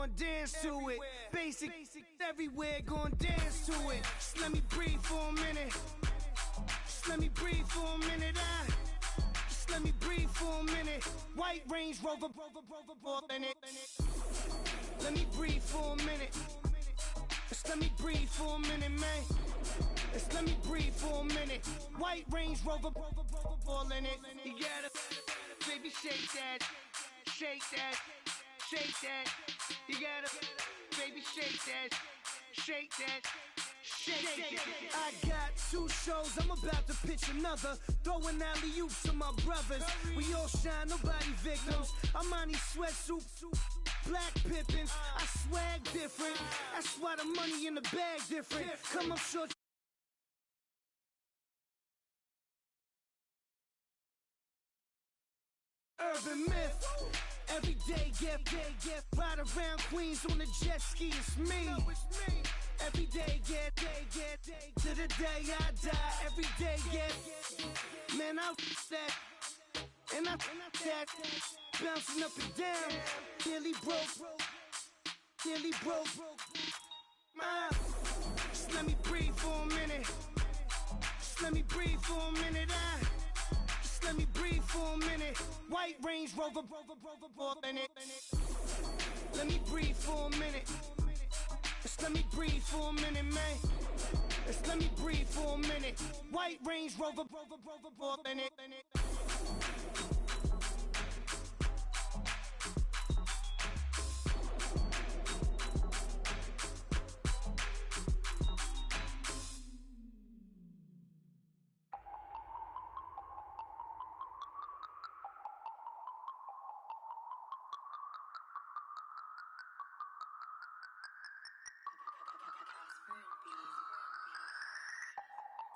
gon' dance to it. Basic everywhere, gon' dance to it. Just let me breathe for a minute. Just let me breathe for a minute. Just let me breathe for a minute. White Range Rover, in it. Let me breathe for a minute. Just let me breathe for a minute, man. Just let me breathe for a minute. White Range Rover, all in it. You gotta, baby, shake that, shake that, shake that. You gotta, baby, shake that, shake that. I got 2 shows, I'm about to pitch another. Throwing alley-oops to my brothers. We all shine, nobody victims. I'm on these sweatsuits, black Pippins. I swag different, that's why the money in the bag different. Come up short. Urban myth. Every day get ride around Queens on a jet ski. It's me. Every day get to the day I die. Every day get, man, I that and I that bouncing up and down. Nearly broke. Just let me breathe for a minute. Just let me breathe for a minute. Just let me breathe for a minute. White Range Rover, in it. Let me breathe for a minute. Just let me breathe for a minute, man. Just let me breathe for a minute. White Range Rover, in it.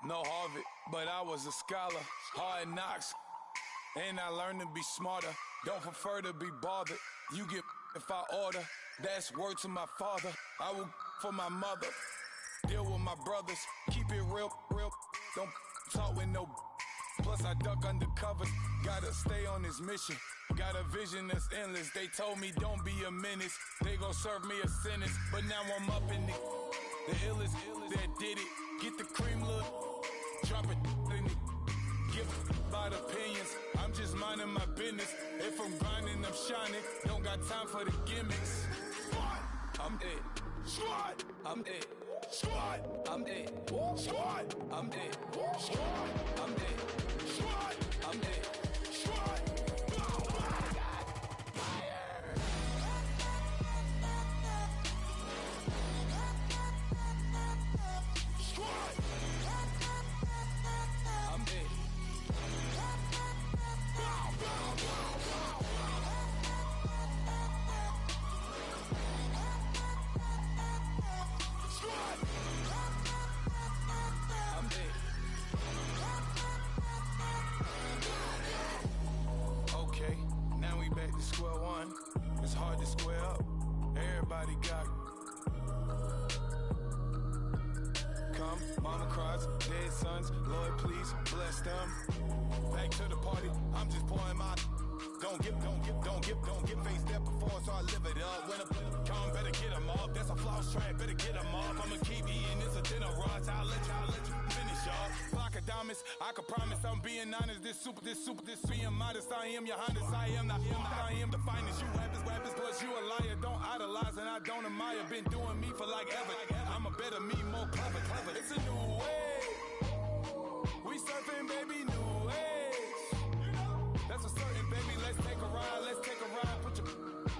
No Harvard, but I was a scholar. Hard knocks, and I learned to be smarter. Don't prefer to be bothered. You get if I order. That's word to my father. I will for my mother. Deal with my brothers. Keep it real. Don't talk with no. Plus I duck undercover. Gotta stay on this mission. Got a vision that's endless. They told me don't be a menace. They gon' serve me a sentence. But now I'm up in it. The illest that did it. Get the cream look. Drop it in it. Give about opinions. I'm just minding my business. If I'm grinding, I'm shining. Don't got time for the gimmicks. Squad, I'm it. Squad, I'm it. Squad, I'm it. Squad, I'm it. Squad, I'm it. Squad, I'm it. Squad. Back to square one, it's hard to square up. Everybody got come, mama cries, dead sons, Lord please bless them. Back to the party, I'm just pouring my. Don't get face that before, so I live it up. When I come, better get them up. That's a floss track, better get them up. I'ma keep eating this a dinner rush. I'll let you finish up. Block of diamonds, I can promise I'm being honest. This being modest. I am your highness, I am not him. I am the finest. You rappers, plus you a liar. Don't idolize and I don't admire. Been doing me for like ever. I'm a better me, more clever. It's a new way. We surfing, baby, new age. That's a certain, baby. Let's take a ride. Put your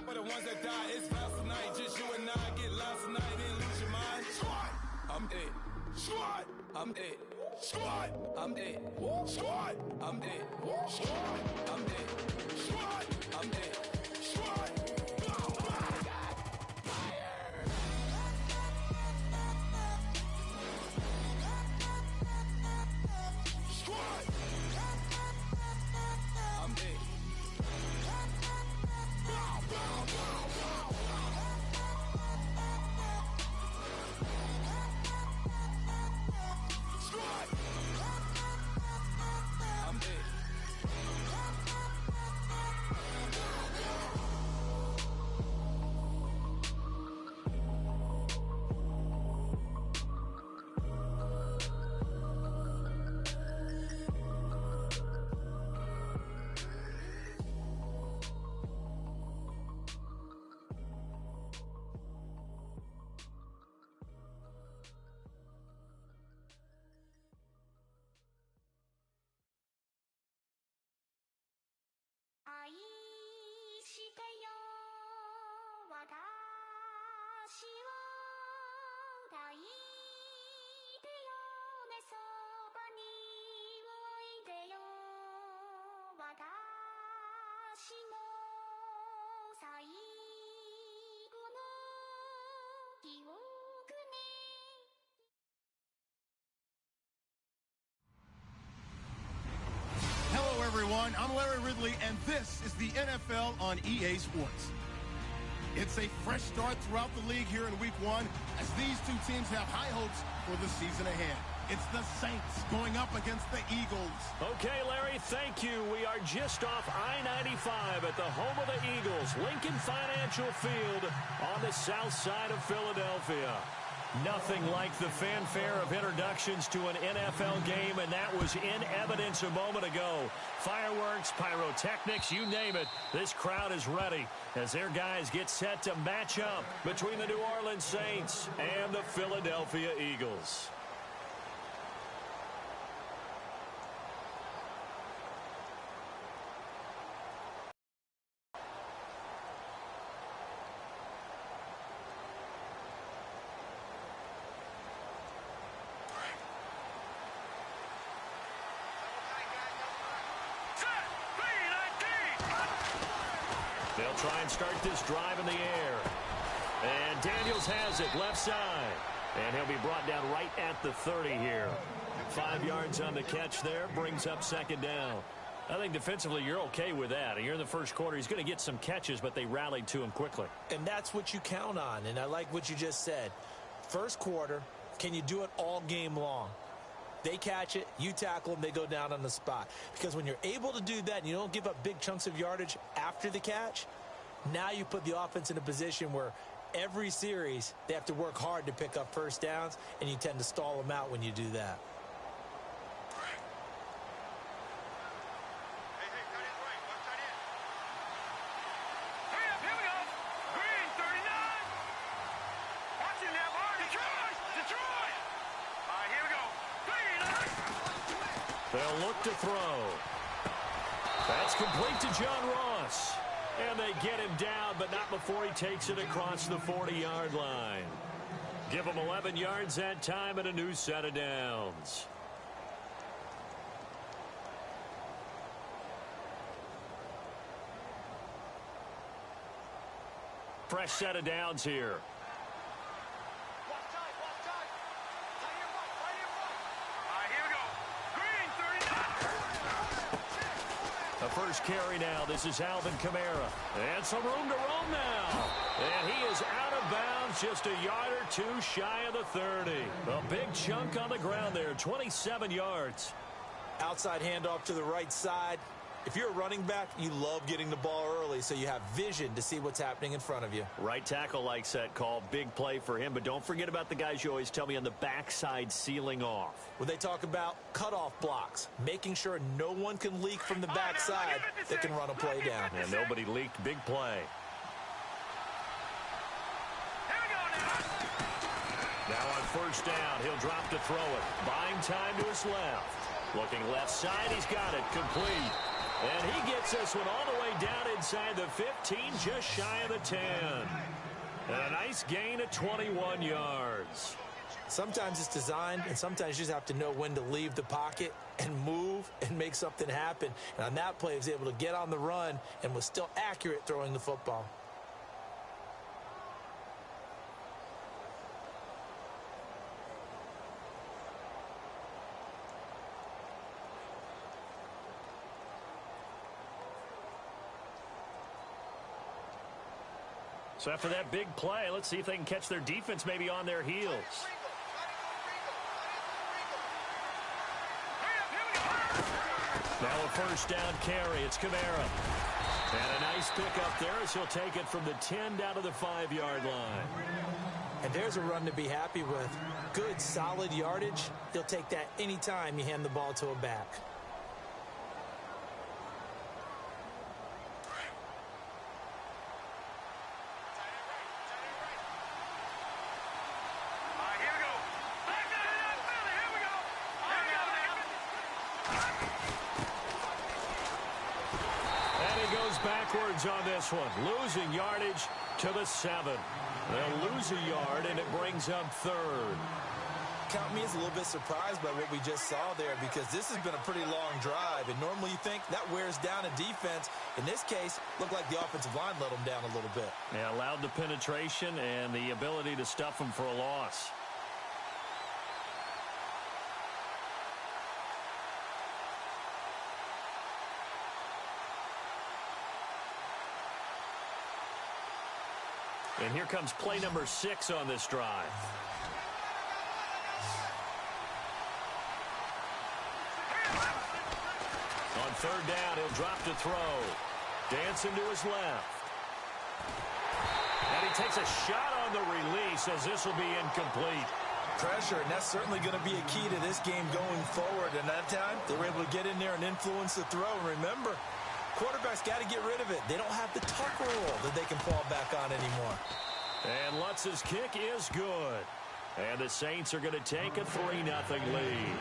for the ones that die. It's vows tonight. Just you and I get lost tonight and lose your mind. Squad, I'm it. Squad, I'm it. Squad, I'm it. Squad, I'm it. Squad, I'm it. Squad, I'm it. Squad. Hello, everyone. I'm Larry Ridley, and this is the NFL on EA Sports. It's a fresh start throughout the league here in Week 1 as these two teams have high hopes for the season ahead. It's the Saints going up against the Eagles. Okay, Larry, thank you. We are just off I-95 at the home of the Eagles, Lincoln Financial Field on the south side of Philadelphia. Nothing like the fanfare of introductions to an NFL game, and that was in evidence a moment ago. Fireworks, pyrotechnics, you name it. This crowd is ready as their guys get set to match up between the New Orleans Saints and the Philadelphia Eagles. They'll try and start this drive in the air. And Daniels has it left side. And he'll be brought down right at the 30 here. 5 yards on the catch there. Brings up second down. I think defensively you're okay with that. You're in the first quarter. He's going to get some catches, but they rallied to him quickly. And that's what you count on. And I like what you just said. First quarter, can you do it all game long? They catch it, you tackle them, they go down on the spot. Because when you're able to do that and you don't give up big chunks of yardage after the catch, now you put the offense in a position where every series they have to work hard to pick up first downs, and you tend to stall them out when you do that. They'll look to throw. That's complete to John Ross. And they get him down, but not before he takes it across the 40-yard line. Give him 11 yards that time and a new set of downs. Fresh set of downs here. The first carry now. This is Alvin Kamara. And some room to roam now. And he is out of bounds, just a yard or two shy of the 30. A big chunk on the ground there, 27 yards. Outside handoff to the right side. If you're a running back, you love getting the ball early so you have vision to see what's happening in front of you. Right tackle likes that call. Big play for him. But don't forget about the guys you always tell me on the backside sealing off. When they talk about cutoff blocks, making sure no one can leak from the backside that can run a play down. And nobody leaked. Big play. Now on first down, he'll drop to throw it. Buying time to his left. Looking left side, he's got it. Complete. And he gets this one all the way down inside the 15, just shy of the 10. And a nice gain of 21 yards. Sometimes it's designed, and sometimes you just have to know when to leave the pocket and move and make something happen. And on that play, he was able to get on the run and was still accurate throwing the football. So after that big play, let's see if they can catch their defense maybe on their heels. Now a first down carry. It's Kamara. And a nice pickup there as he'll take it from the 10 down to the 5-yard line. And there's a run to be happy with. Good, solid yardage. He'll take that anytime you hand the ball to a back. backwards on this one, losing yardage to the 7. They'll lose a yard, and it brings up third. Count me as a little bit surprised by what we just saw there, because this has been a pretty long drive, and normally you think that wears down a defense. In this case, looked like the offensive line let them down a little bit. Yeah, allowed the penetration and the ability to stuff them for a loss. And here comes play number 6 on this drive. On third down, he'll drop to throw. Dancing to his left. And he takes a shot on the release as this will be incomplete. Pressure, and that's certainly going to be a key to this game going forward. And that time, they were able to get in there and influence the throw. And remember, quarterbacks got to get rid of it. They don't have the tuck rule that they can fall back on anymore. And Lutz's kick is good. And the Saints are going to take a 3-0 lead.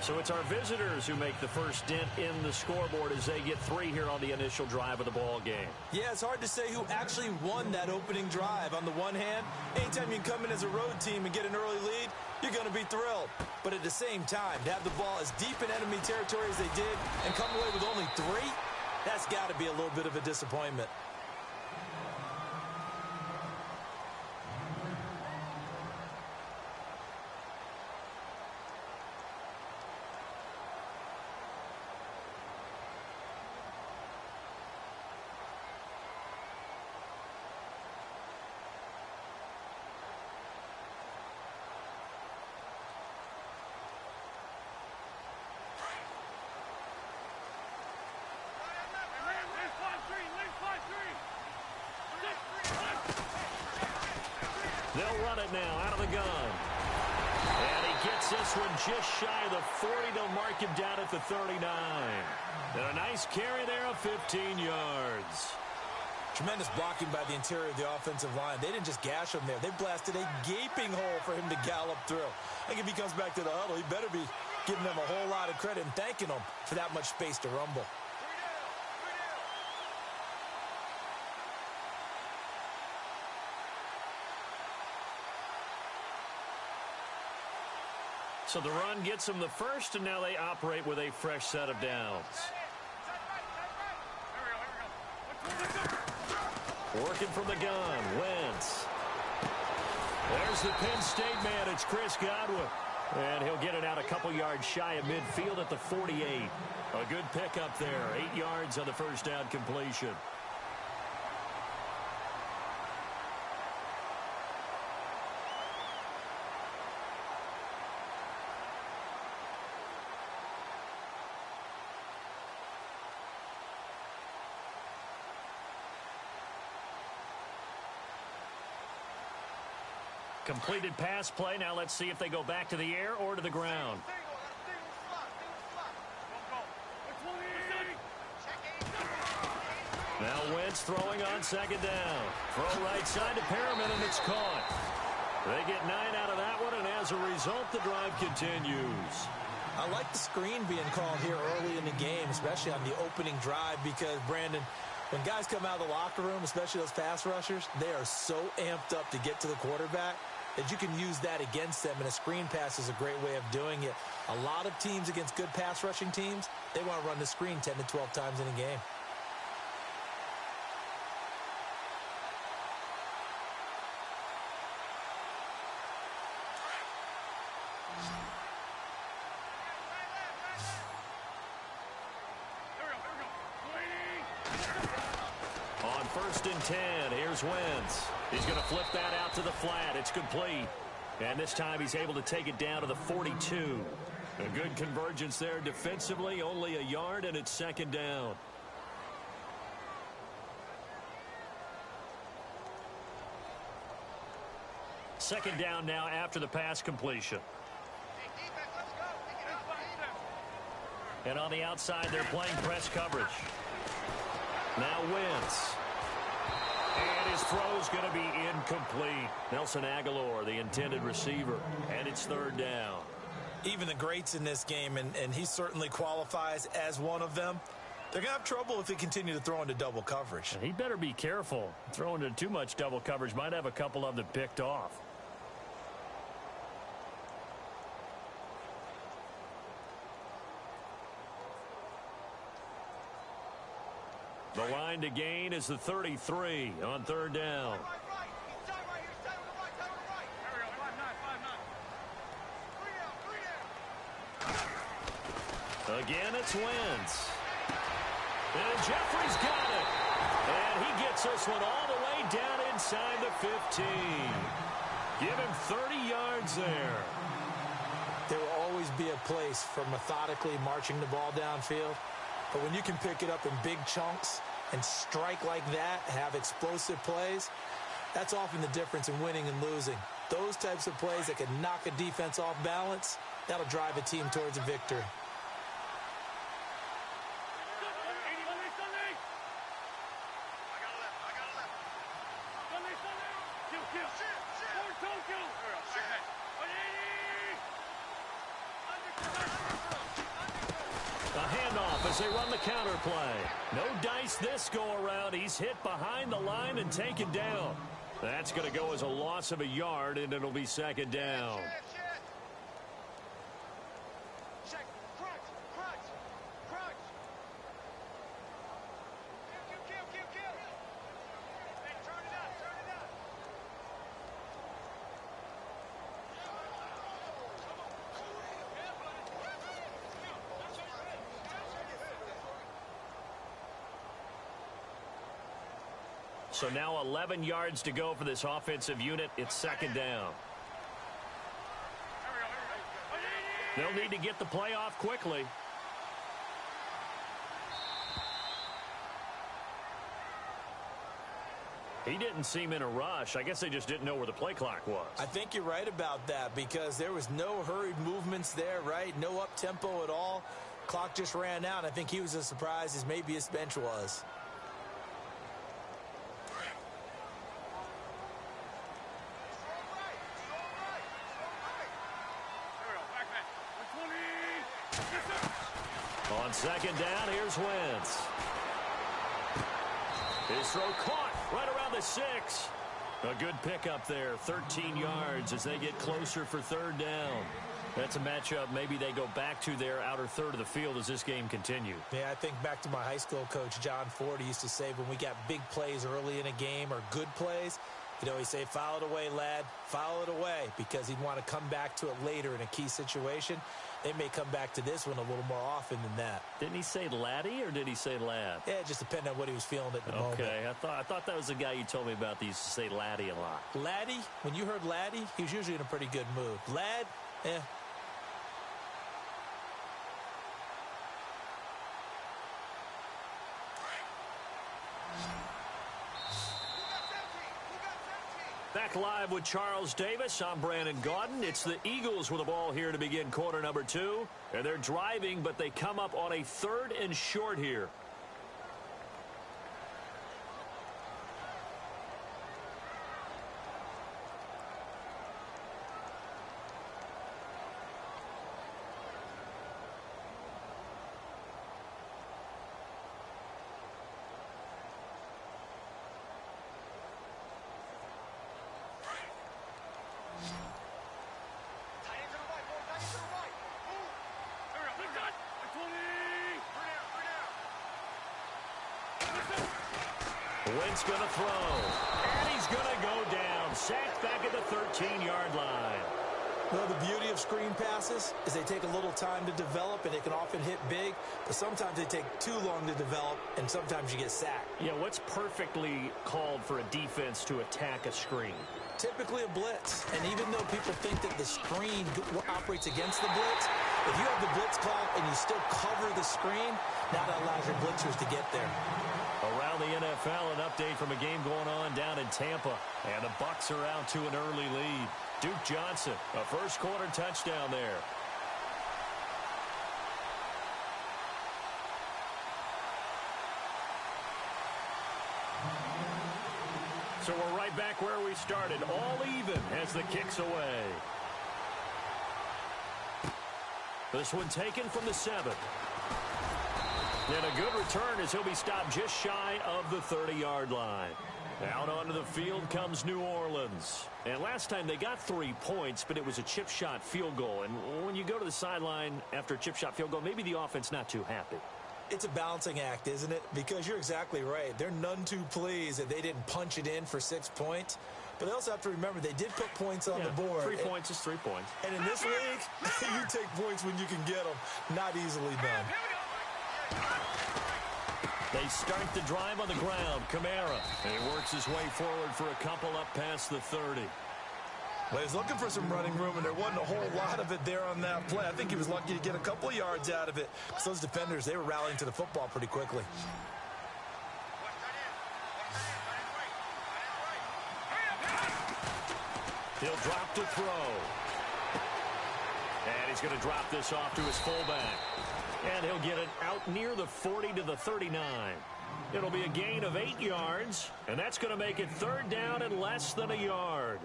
So it's our visitors who make the first dent in the scoreboard as they get 3 here on the initial drive of the ball game. Yeah, it's hard to say who actually won that opening drive. On the one hand, anytime you can come in as a road team and get an early lead, you're going to be thrilled. But at the same time, to have the ball as deep in enemy territory as they did and come away with only 3, that's got to be a little bit of a disappointment. They'll run it now out of the gun. And he gets this one just shy of the 40. They'll mark him down at the 39. And a nice carry there of 15 yards. Tremendous blocking by the interior of the offensive line. They didn't just gash him there. They blasted a gaping hole for him to gallop through. I think if he comes back to the huddle, he better be giving them a whole lot of credit and thanking them for that much space to rumble. So the run gets them the first, and now they operate with a fresh set of downs. Working from the gun, Wentz. There's the Penn State man. It's Chris Godwin. And he'll get it out a couple yards shy of midfield at the 48. A good pickup there. 8 yards on the first down completion. Completed pass play. Now let's see if they go back to the air or to the ground. Now Wentz throwing on second down. Throw right side to Perriman, and it's caught. They get 9 out of that one, and as a result, the drive continues. I like the screen being called here early in the game, especially on the opening drive, because, Brandon, when guys come out of the locker room, especially those pass rushers, they are so amped up to get to the quarterback that you can use that against them, and a screen pass is a great way of doing it. A lot of teams against good pass rushing teams, they want to run the screen 10 to 12 times in a game. On 1st and 10, here's Wentz. He's going to flip that out to the flat. It's complete. And this time he's able to take it down to the 42. A good convergence there defensively, only a yard, and it's second down. Second down now after the pass completion. And on the outside, they're playing press coverage. Now Wentz. And his throw's going to be incomplete. Nelson Aguilar, the intended receiver. And it's third down. Even the greats in this game, and he certainly qualifies as one of them, They're going to have trouble if they continue to throw into double coverage. He better be careful. Throwing into too much double coverage might have a couple of them picked off. The line to gain is the 33 on third down. Again, it's Wentz. And Jeffrey's got it. And he gets this one all the way down inside the 15. Give him 30 yards there. There will always be a place for methodically marching the ball downfield. But when you can pick it up in big chunks and strike like that, have explosive plays, that's often the difference in winning and losing. Those types of plays that can knock a defense off balance, that'll drive a team towards a victory. As they run the counter play. No dice this go around. He's hit behind the line and taken down. That's going to go as a loss of a yard, and it'll be second down. So now 11 yards to go for this offensive unit. It's second down. They'll need to get the play off quickly. He didn't seem in a rush. I guess they just didn't know where the play clock was. I think you're right about that because there was no hurried movements there, right? No up-tempo at all. Clock just ran out. I think he was as surprised as maybe his bench was. On second down, here's Wentz. His throw caught right around the 6. A good pickup there, 13 yards as they get closer for third down. That's a matchup maybe they go back to their outer third of the field as this game continues. Yeah, I think back to my high school coach, John Ford. He used to say when we got big plays early in a game or good plays, you know, he'd say, foul it away, lad, foul it away, because he'd want to come back to it later in a key situation. They may come back to this one a little more often than that. Didn't he say laddie or did he say lad? Yeah, it just depended on what he was feeling at the moment. Okay, I thought that was the guy you told me about that used to say laddie a lot. Laddie, when you heard laddie, he was usually in a pretty good mood. Lad, eh. Back live with Charles Davis. I'm Brandon Gaudin. It's the Eagles with the ball here to begin quarter number 2. And they're driving, but they come up on a 3rd and short here. Wentz going to throw, and he's going to go down. Sacked back at the 13-yard line. Well, the beauty of screen passes is they take a little time to develop, and they can often hit big, but sometimes they take too long to develop, and sometimes you get sacked. Yeah, what's perfectly called for a defense to attack a screen? Typically a blitz, and even though people think that the screen operates against the blitz, if you have the blitz call and you still cover the screen, now that allows your blitzers to get there. Around the NFL, an update from a game going on down in Tampa, and the Bucs are out to an early lead. Duke Johnson, a first-quarter touchdown there. So we're right back where we started, all even as the kick's away. This one taken from the 7. And a good return as he'll be stopped just shy of the 30-yard line. Out onto the field comes New Orleans. And last time they got 3 points, but it was a chip shot field goal. And when you go to the sideline after a chip shot field goal, maybe the offense not too happy. It's a balancing act, isn't it? Because you're exactly right. They're none too pleased that they didn't punch it in for 6 points. But they also have to remember they did put points on the board. 3 points is 3 points. And in this league, you take points when you can get them. Not easily done. They start the drive on the ground. Kamara. And he works his way forward for a couple up past the 30. Well, he's looking for some running room, and there wasn't a whole lot of it there on that play. I think he was lucky to get a couple of yards out of it. Because those defenders, they were rallying to the football pretty quickly. He'll drop to throw. And he's going to drop this off to his fullback. And he'll get it out near the 40 to the 39. It'll be a gain of 8 yards, and that's going to make it 3rd down and less than a yard.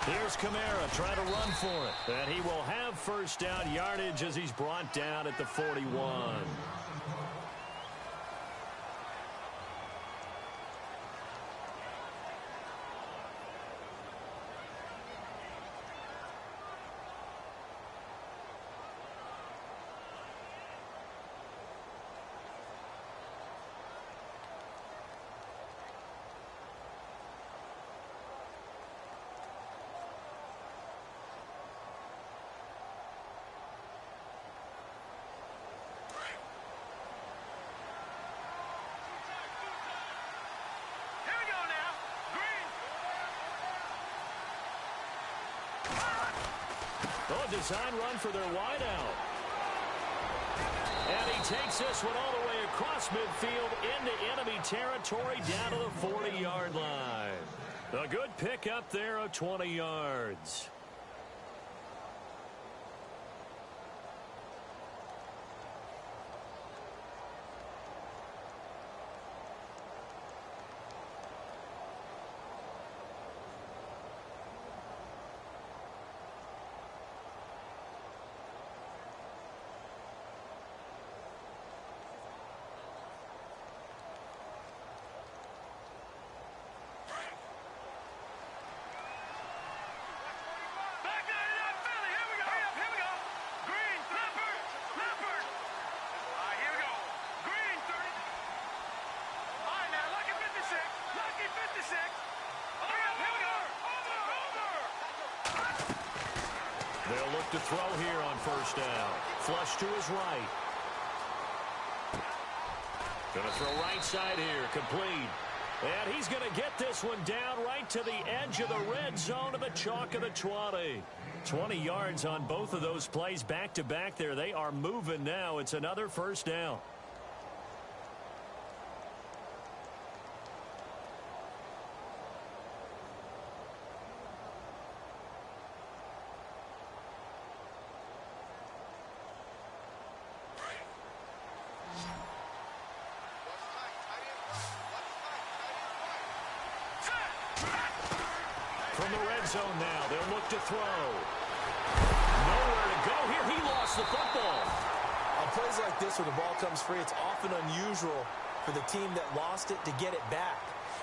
Here's Kamara trying to run for it. And he will have 1st down yardage as he's brought down at the 41. Oh, a design run for their wideout. And he takes this one all the way across midfield into enemy territory down to the 40-yard line. A good pick up there of 20 yards. They'll look to throw here on 1st down. Flush to his right. Going to throw right side here. Complete. And he's going to get this one down right to the edge of the red zone of the chalk of the 20. 20 yards on both of those plays back-to-back there. They are moving now. It's another 1st down. From the red zone now, they'll look to throw. Nowhere to go here. He lost the football. On plays like this where the ball comes free, it's often unusual for the team that lost it to get it back.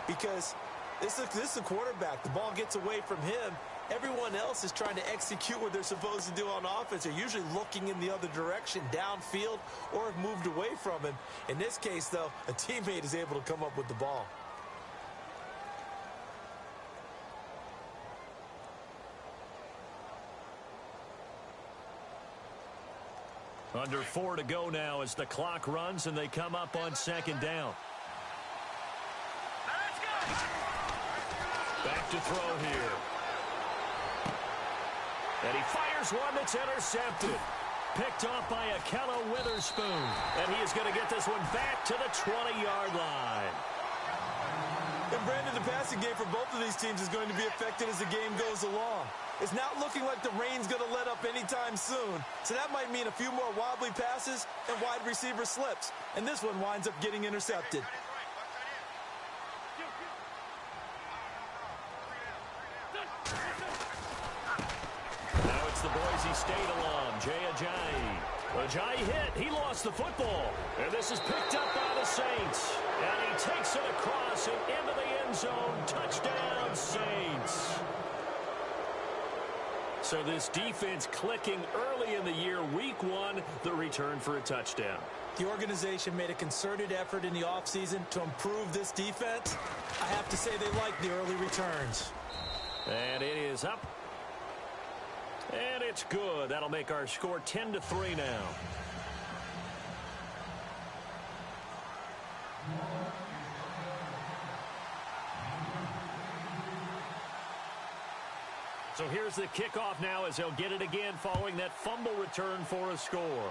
Because this is the quarterback. The ball gets away from him. Everyone else is trying to execute what they're supposed to do on offense. They're usually looking in the other direction, downfield, or have moved away from him. In this case, though, a teammate is able to come up with the ball. Under 4 to go now as the clock runs and they come up on 2nd down. Back to throw here. And he fires one that's intercepted. Picked off by Akello Witherspoon. And he is going to get this one back to the 20-yard line. And Brandon, the passing game for both of these teams is going to be affected as the game goes along. It's not looking like the rain's going to let up anytime soon. So that might mean a few more wobbly passes and wide receiver slips. And this one winds up getting intercepted. Now it's the Boise State alum, Jay Ajayi. Ajayi hit. He lost the football. And this is picked up by the Saints. And he takes it across and into the end zone. Touchdown, Saints. So this defense clicking early in the year, week 1, the return for a touchdown. The organization made a concerted effort in the offseason to improve this defense. I have to say they like the early returns. And it is up. And it's good. That'll make our score 10-3 now. So here's the kickoff now as they'll get it again following that fumble return for a score.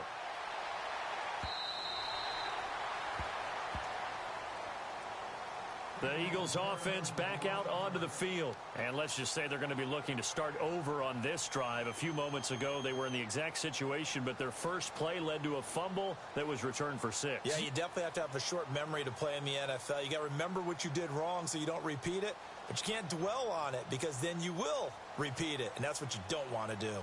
The Eagles offense back out onto the field. And let's just say they're going to be looking to start over on this drive. A few moments ago, they were in the exact situation, but their first play led to a fumble that was returned for 6. Yeah, you definitely have to have a short memory to play in the NFL. You got to remember what you did wrong so you don't repeat it. But you can't dwell on it because then you will repeat it. And that's what you don't want to do.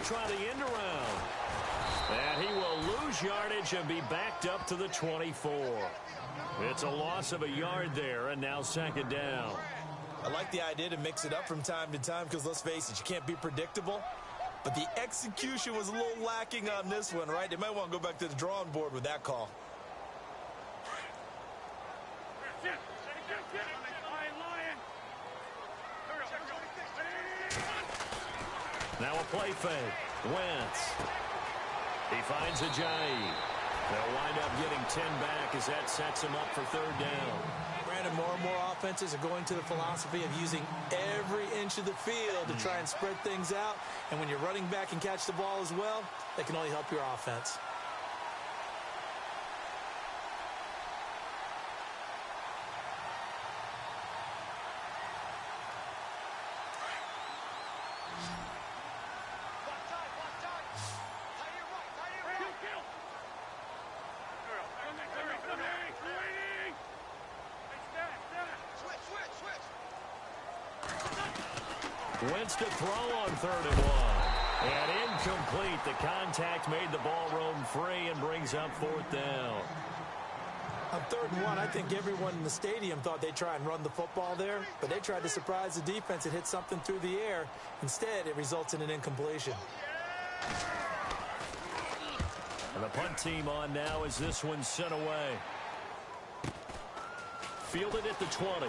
Try the end around. And he will lose yardage and be backed up to the 24. It's a loss of a yard there, and now 2nd down. I like the idea to mix it up from time to time because, let's face it, you can't be predictable. But the execution was a little lacking on this one, right? They might want to go back to the drawing board with that call. Now a play fake. Wentz. He finds Ajayi. They'll wind up getting 10 back as that sets him up for 3rd down. Brandon, more and more offenses are going to the philosophy of using every inch of the field to try and spread things out. And when you're running back and catch the ball as well, that can only help your offense. Wentz to throw on 3rd and 1. And incomplete. The contact made the ball roam free and brings up 4th down. On 3rd and 1, I think everyone in the stadium thought they'd try and run the football there, but they tried to surprise the defense and hit something through the air. Instead, it results in an incompletion. And the punt team on now as this one's sent away. Fielded at the 20.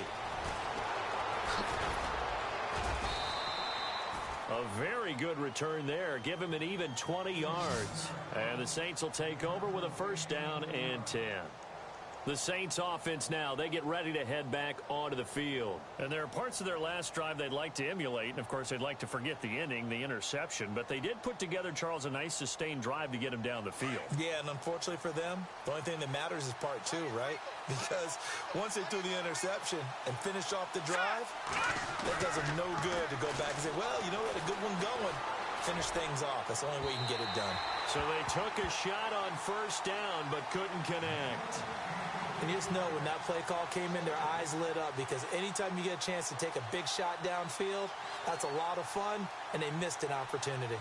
A very good return there. Give him an even 20 yards. And the Saints will take over with a 1st down and 10. The Saints offense now, they get ready to head back onto the field. And there are parts of their last drive they'd like to emulate. And, of course, they'd like to forget the inning, the interception. But they did put together, Charles, a nice sustained drive to get him down the field. Yeah, and unfortunately for them, the only thing that matters is part 2, right? Because once they threw the interception and finished off the drive, that does them no good to go back and say, well, you know what, a good one going. Finish things off. That's the only way you can get it done. So they took a shot on 1st down but couldn't connect. And you just know when that play call came in, their eyes lit up because anytime you get a chance to take a big shot downfield, that's a lot of fun, and they missed an opportunity.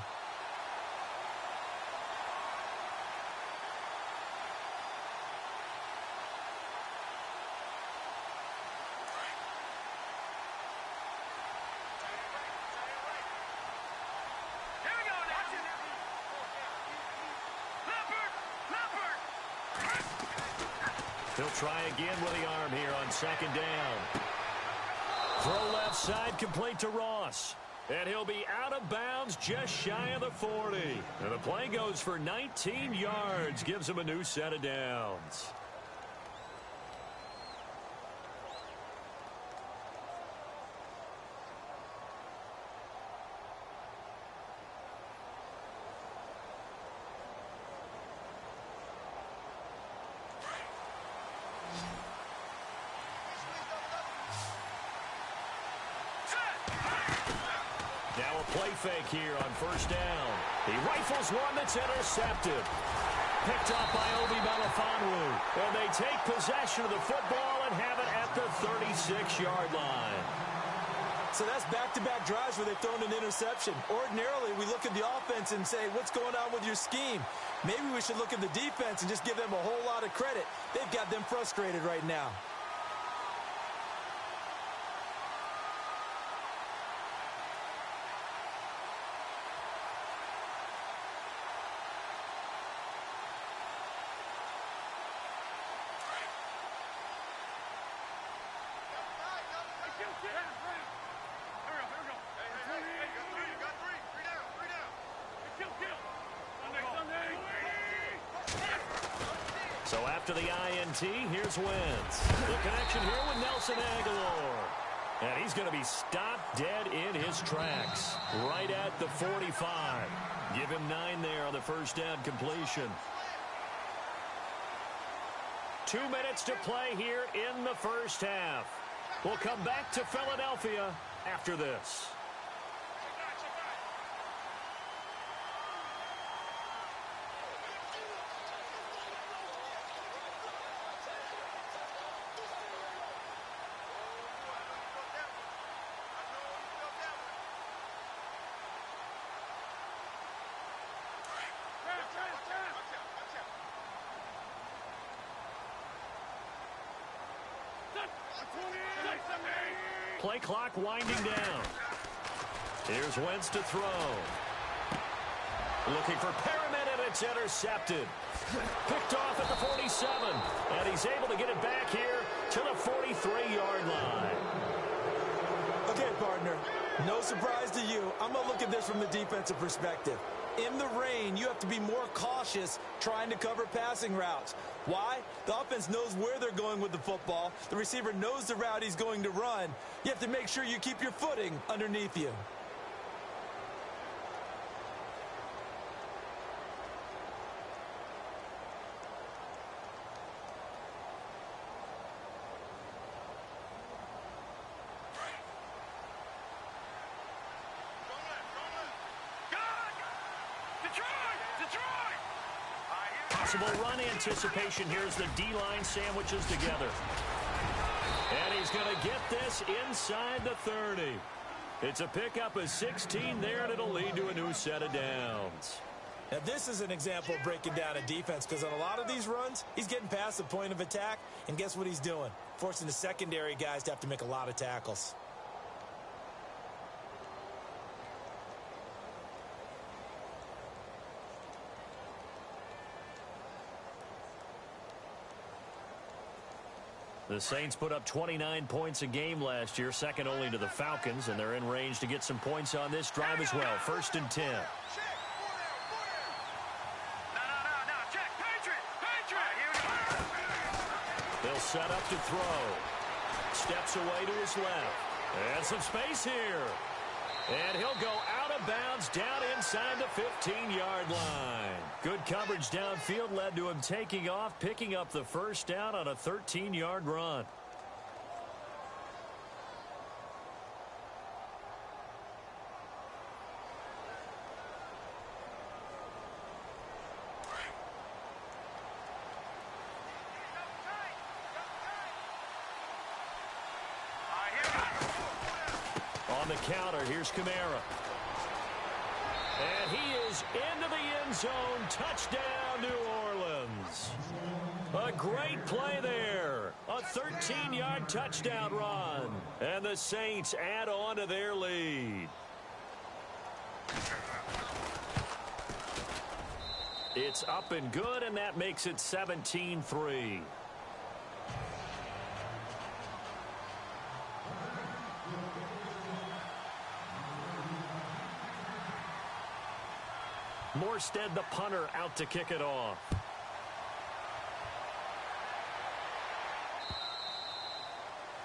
He'll try again with the arm here on 2nd down. Throw left side, complete to Ross. And he'll be out of bounds just shy of the 40. And the play goes for 19 yards, gives him a new set of downs. fake here on first down. He rifles one that's intercepted. Picked off by Obi Melifonwu. And they take possession of the football and have it at the 36-yard line. So that's back-to-back drives where they've thrown an interception. Ordinarily, we look at the offense and say, what's going on with your scheme? Maybe we should look at the defense and just give them a whole lot of credit. They've got them frustrated right now. So after the INT, here's Wentz. The connection here with Nelson Aguilar. And he's going to be stopped dead in his tracks. Right at the 45. Give him 9 there on the first down completion. 2 minutes to play here in the first half. We'll come back to Philadelphia after this. Play clock winding down. Here's Wentz to throw. Looking for Perriman, and it's intercepted. Picked off at the 47. And he's able to get it back here to the 43-yard line. Okay, partner. No surprise to you. I'm going to look at this from the defensive perspective. In the rain, you have to be more cautious trying to cover passing routes. Why? The offense knows where they're going with the football. The receiver knows the route he's going to run. You have to make sure you keep your footing underneath you. Possible run anticipation. Here's the D-line sandwiches together. And he's going to get this inside the 30. It's a pickup of 16 there, and it'll lead to a new set of downs. Now, this is an example of breaking down a defense, because on a lot of these runs, he's getting past the point of attack, and guess what he's doing? Forcing the secondary guys to have to make a lot of tackles. The Saints put up 29 points a game last year, second only to the Falcons, and they're in range to get some points on this drive as well. 1st and 10. They'll set up to throw. Steps away to his left. And some space here. And he'll go out of bounds down inside the 15-yard line. Good coverage downfield led to him taking off, picking up the first down on a 13-yard run. On the counter, here's Kamara. And he is into the end zone. Touchdown, New Orleans. A great play there. A 13-yard touchdown run. And the Saints add on to their lead. It's up and good, and that makes it 17-3. Morstead, the punter, out to kick it off.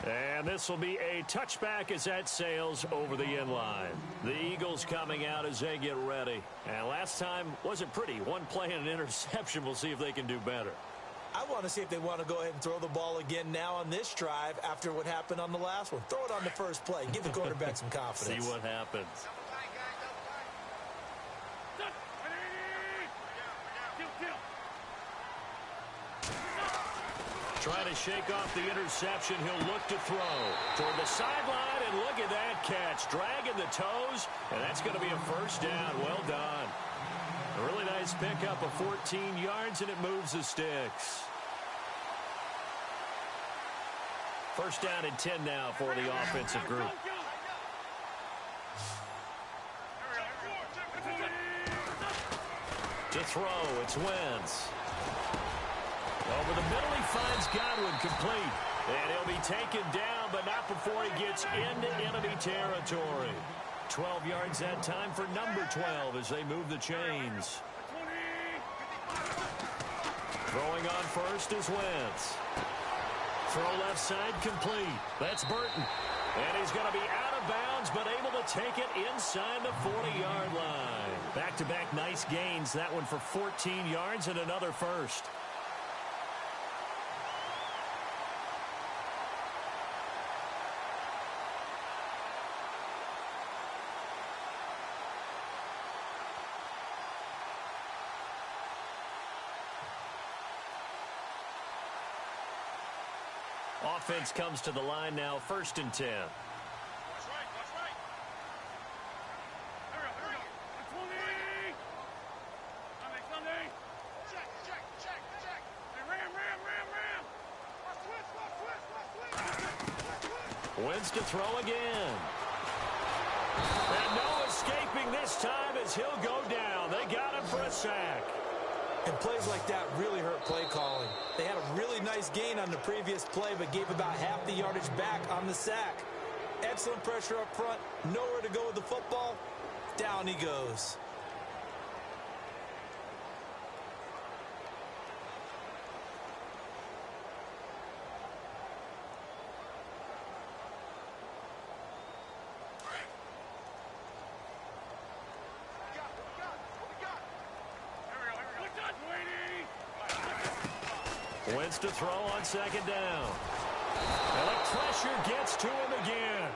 And this will be a touchback as that sails over the inline. The Eagles coming out as they get ready. And last time wasn't pretty. One play and an interception. We'll see if they can do better. I want to see if they want to go ahead and throw the ball again now on this drive after what happened on the last one. Throw it on the first play. Give the quarterback some confidence. See what happens. Trying to shake off the interception. He'll look to throw toward the sideline, and look at that catch. Dragging the toes, and that's going to be a first down. Well done. A really nice pickup of 14 yards, and it moves the sticks. First down and 10 now for the offensive group. To throw, it's Wentz. Over the middle, he finds Godwin complete. And he'll be taken down, but not before he gets into enemy territory. 12 yards that time for number 12 as they move the chains. Throwing on first is Wentz. Throw left side complete. That's Burton. And he's going to be out of bounds, but able to take it inside the 40-yard line. Back-to-back nice gains. That one for 14 yards and another first. Offense comes to the line now, 1st and 10. Watch right, watch right. Here we go. Sunday. Check. Hey, ram. Wins to throw again. And no escaping this time as he'll go down. They got him for a sack. And plays like that really hurt play calling. They had a really nice gain on the previous play, but gave about half the yardage back on the sack. Excellent pressure up front. Nowhere to go with the football. Down he goes. Wins to throw on 2nd down. And the pressure gets to him again.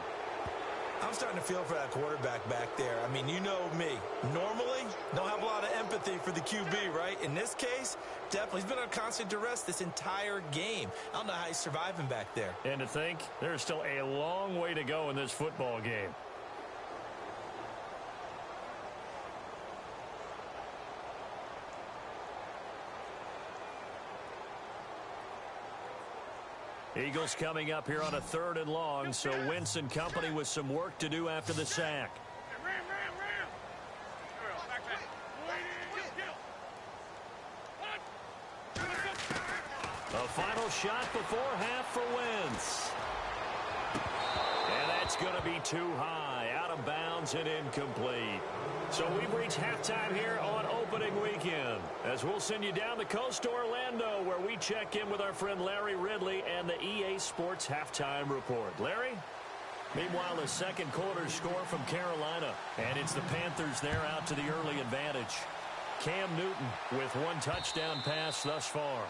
I'm starting to feel for that quarterback back there. I mean, you know me. Normally, don't have a lot of empathy for the QB, right? In this case, definitely. He's been on constant duress this entire game. I don't know how he's surviving back there. And to think, there's still a long way to go in this football game. Eagles coming up here on a 3rd and long, so Wentz and company with some work to do after the sack. Ram. A final shot before half for Wentz. And that's going to be too high, out of bounds and incomplete. So we've reached halftime here on opening weekend, as we'll send you down the coast to Orlando, where we check in with our friend Larry Ridley and the EA Sports Halftime Report. Larry? Meanwhile, a 2nd quarter score from Carolina, and it's the Panthers there out to the early advantage. Cam Newton with 1 touchdown pass thus far.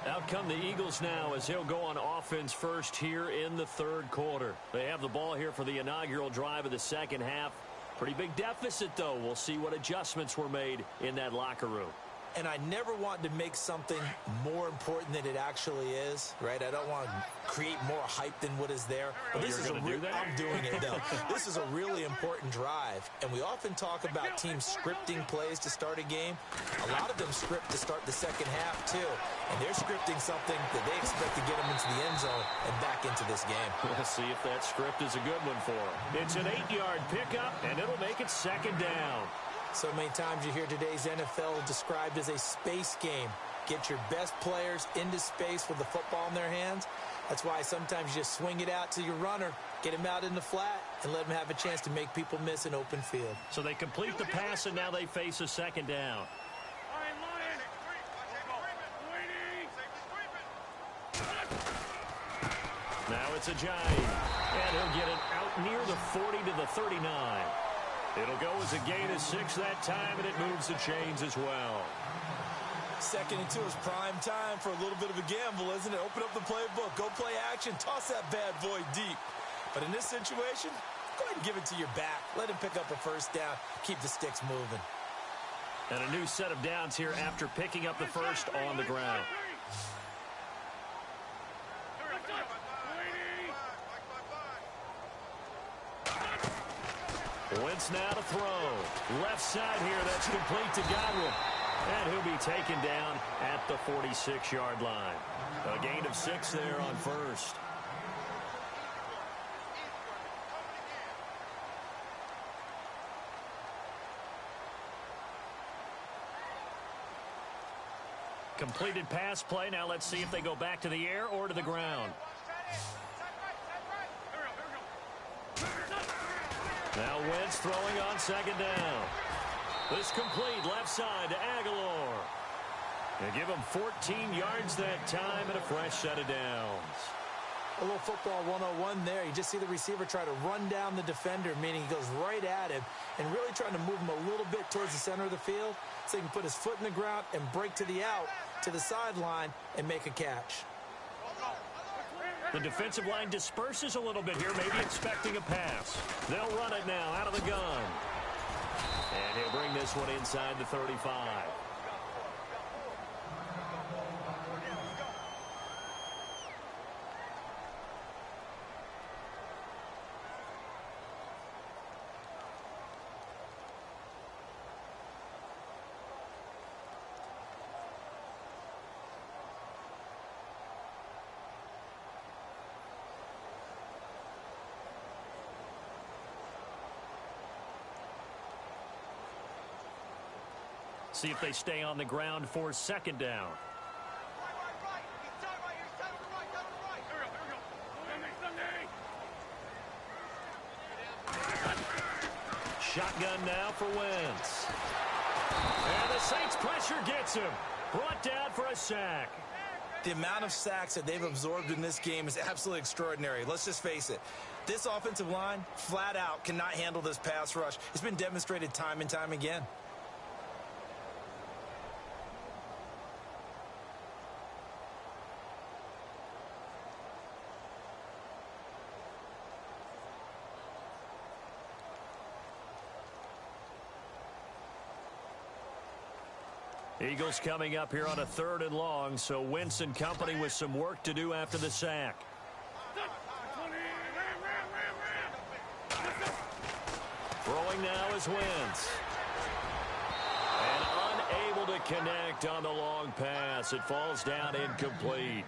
Out come the Eagles now as he'll go on offense first here in the 3rd quarter. They have the ball here for the inaugural drive of the 2nd half. Pretty big deficit, though. We'll see what adjustments were made in that locker room. And I never want to make something more important than it actually is, right? I don't want to create more hype than what is there. But this is I'm doing it, though. This is a really important drive. And we often talk about teams scripting plays to start a game. A lot of them script to start the 2nd half, too. And they're scripting something that they expect to get them into the end zone and back into this game. We'll see if that script is a good one for them. It's an 8-yard pickup, and it'll make it 2nd down. So many times you hear today's NFL described as a space game. Get your best players into space with the football in their hands. That's why sometimes you just swing it out to your runner, get him out in the flat, and let him have a chance to make people miss an open field. So they complete the pass, and now they face a 2nd down. Now it's a Giant, and he'll get it out near the 40 to the 39. It'll go as a gain of 6 that time, and it moves the chains as well. 2nd and 2 is prime time for a little bit of a gamble, isn't it? Open up the playbook, go play action, toss that bad boy deep. But in this situation, go ahead and give it to your back. Let him pick up a 1st down, keep the sticks moving. And a new set of downs here after picking up the first on the ground. Wentz now to throw. Left side here, that's complete to Godwin. And he'll be taken down at the 46-yard line. A gain of 6 there on first. Completed pass play. Now let's see if they go back to the air or to the ground. Now Wentz throwing on second down. This complete left side to Aguilar. And give him 14 yards that time and a fresh set of downs. A little football 101 there. You just see the receiver try to run down the defender, meaning he goes right at him and really trying to move him a little bit towards the center of the field so he can put his foot in the ground and break to the out, to the sideline, and make a catch. The defensive line disperses a little bit here, maybe expecting a pass. They'll run it now out of the gun. And he'll bring this one inside the 35. See if they stay on the ground for second down. Shotgun now for Wentz. And the Saints pressure gets him. Brought down for a sack. The amount of sacks that they've absorbed in this game is absolutely extraordinary. Let's just face it. This offensive line, flat out, cannot handle this pass rush. It's been demonstrated time and time again. Eagles coming up here on a 3rd and long, so Wentz and company with some work to do after the sack. Throwing now is Wentz. And unable to connect on the long pass. It falls down incomplete.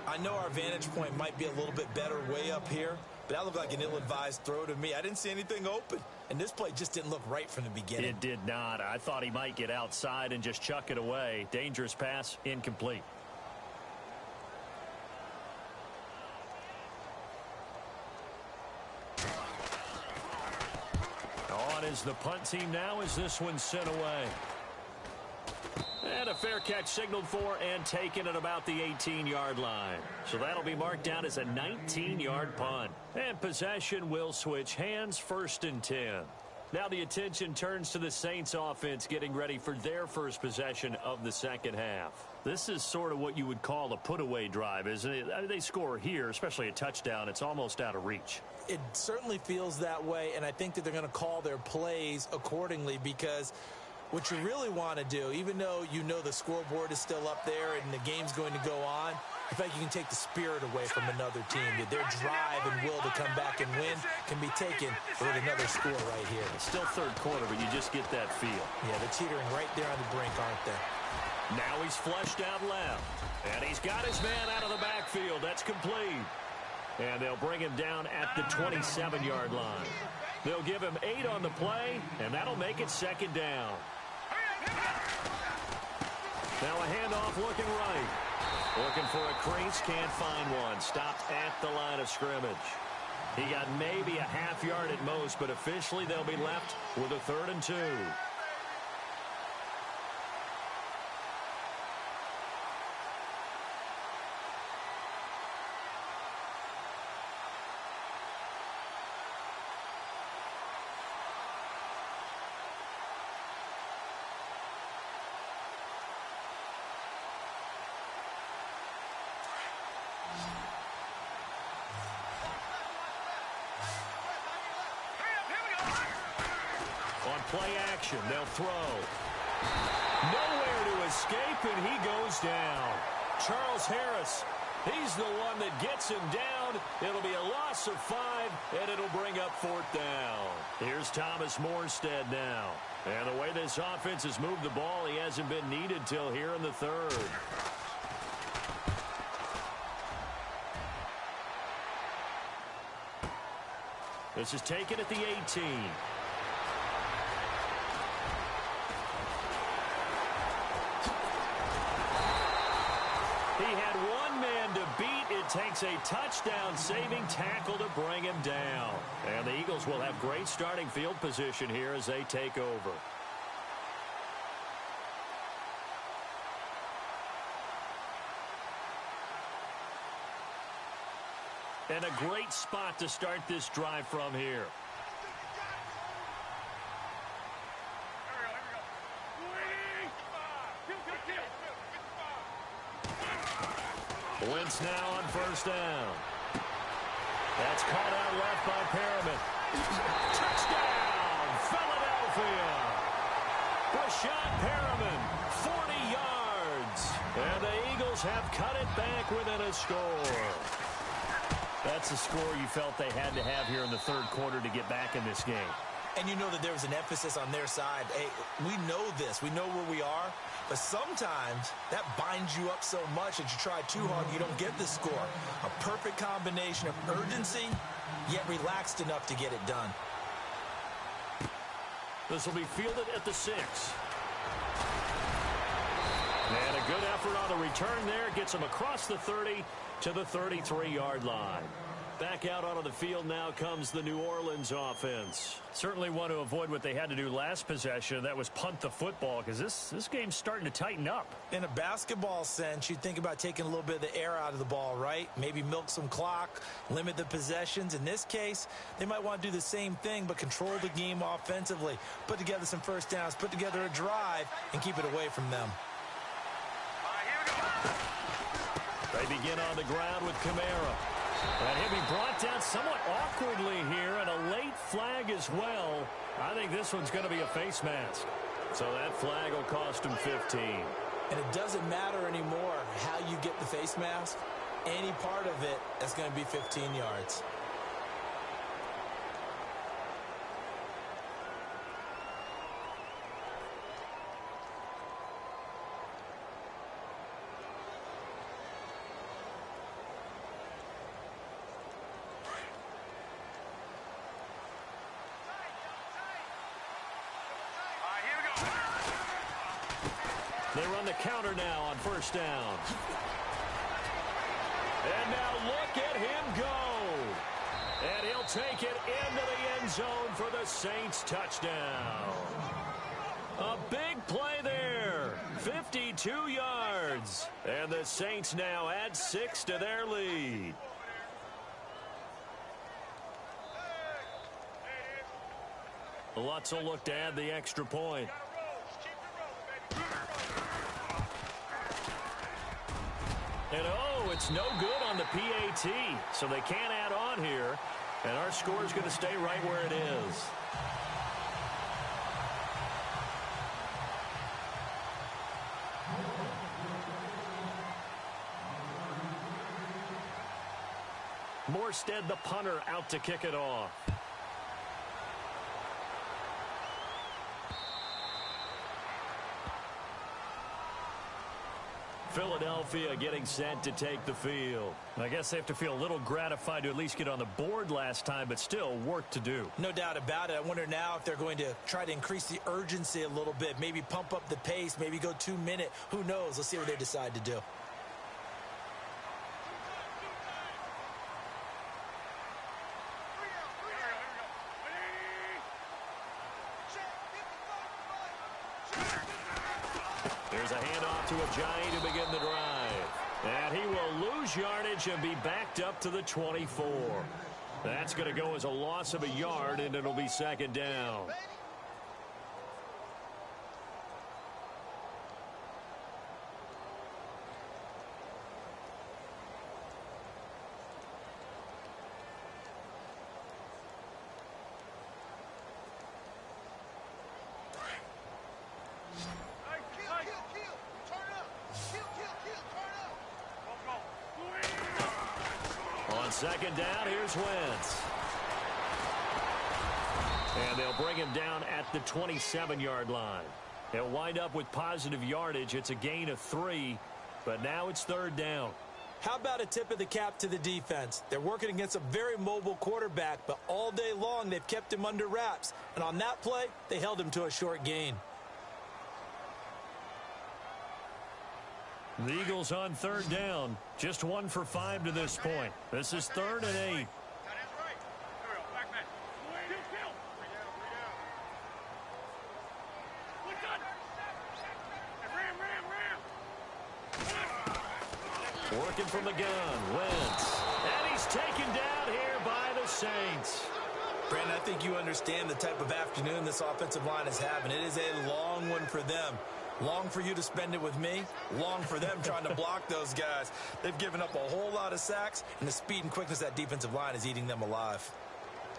I know our vantage point might be a little bit better way up here, but that looked like an ill-advised throw to me. I didn't see anything open, and this play just didn't look right from the beginning. It did not. I thought he might get outside and just chuck it away. Dangerous pass, incomplete. On is the punt team now as this one's sent away. And a fair catch signaled for and taken at about the 18-yard line. So that'll be marked down as a 19-yard punt. And possession will switch hands, 1st and 10. Now the attention turns to the Saints offense getting ready for their first possession of the second half. This is sort of what you would call a put-away drive, isn't it? I mean, they score here, especially a touchdown. It's almost out of reach. It certainly feels that way, and I think that they're going to call their plays accordingly because what you really want to do, even though you know the scoreboard is still up there and the game's going to go on, in fact, you can take the spirit away from another team. Their drive and will to come back and win can be taken with another score right here. It's still 3rd quarter, but you just get that feel. Yeah, they're teetering right there on the brink, aren't they? Now he's flushed out left. And he's got his man out of the backfield. That's complete. And they'll bring him down at the 27-yard line. They'll give him 8 on the play, and that'll make it 2nd down. Now a handoff looking right. Looking for a crease, can't find one. Stopped at the line of scrimmage. He got maybe a half yard at most, but officially they'll be left with a 3rd and 2. On play action, they'll throw. Nowhere to escape, and he goes down. Charles Harris, he's the one that gets him down. It'll be a loss of 5, and it'll bring up 4th down. Here's Thomas Morstead now. And the way this offense has moved the ball, he hasn't been needed till here in the 3rd. This is taken at the 18. He had one man to beat. It takes a touchdown-saving tackle to bring him down. And the Eagles will have great starting field position here as they take over. And a great spot to start this drive from here. Wentz now on 1st down. That's caught out left by Perriman. Touchdown, Philadelphia. Rashad Perriman, 40 yards. And the Eagles have cut it back within a score. That's a score you felt they had to have here in the 3rd quarter to get back in this game. And you know that there was an emphasis on their side. Hey, we know this. We know where we are. But sometimes that binds you up so much that you try too hard, you don't get the score. A perfect combination of urgency, yet relaxed enough to get it done. This will be fielded at the 6. And a good effort on the return there. Gets him across the 30 to the 33-yard line. Back out onto the field now comes the New Orleans offense. Certainly want to avoid what they had to do last possession. That was punt the football, because this game's starting to tighten up. In a basketball sense, you think about taking a little bit of the air out of the ball, right? Maybe milk some clock, limit the possessions. In this case, they might want to do the same thing, but control the game offensively. Put together some 1st downs, put together a drive, and keep it away from them. They begin on the ground with Kamara. And he'll be brought down somewhat awkwardly here, and a late flag as well. I think this one's going to be a face mask. So that flag will cost him 15. And it doesn't matter anymore how you get the face mask. Any part of it is going to be 15 yards. They run the counter now on 1st down. And now look at him go. And he'll take it into the end zone for the Saints touchdown. A big play there. 52 yards. And the Saints now add 6 to their lead. Lutz will look to add the extra point. And oh, it's no good on the PAT, so they can't add on here. And our score is going to stay right where it is. Morstead, the punter, out to kick it off. Philadelphia getting set to take the field. I guess they have to feel a little gratified to at least get on the board last time, but still work to do. No doubt about it. I wonder now if they're going to try to increase the urgency a little bit, maybe pump up the pace, maybe go 2 minute. Who knows? Let's see what they decide to do. There's a handoff to a Giant to begin the drive. And he will lose yardage and be backed up to the 24. That's going to go as a loss of a yard, and it'll be 2nd down. second down, here's Wentz. And they'll bring him down at the 27-yard line. He'll wind up with positive yardage. It's a gain of 3, but now it's third down. How about a tip of the cap to the defense? They're working against a very mobile quarterback, but all day long they've kept him under wraps. And on that play, they held him to a short gain. The Eagles on third down. Just 1 for 5 to this point. This is 3rd and 8. That is right. Here we go. Back man. Kill. Look good. Ram. Working from the gun, Wentz. And he's taken down here by the Saints. Brandon, I think you understand the type of afternoon this offensive line is having. It is a long one for them. Long for you to spend it with me. Long for them trying to block those guys. They've given up a whole lot of sacks, and the speed and quickness of that defensive line is eating them alive.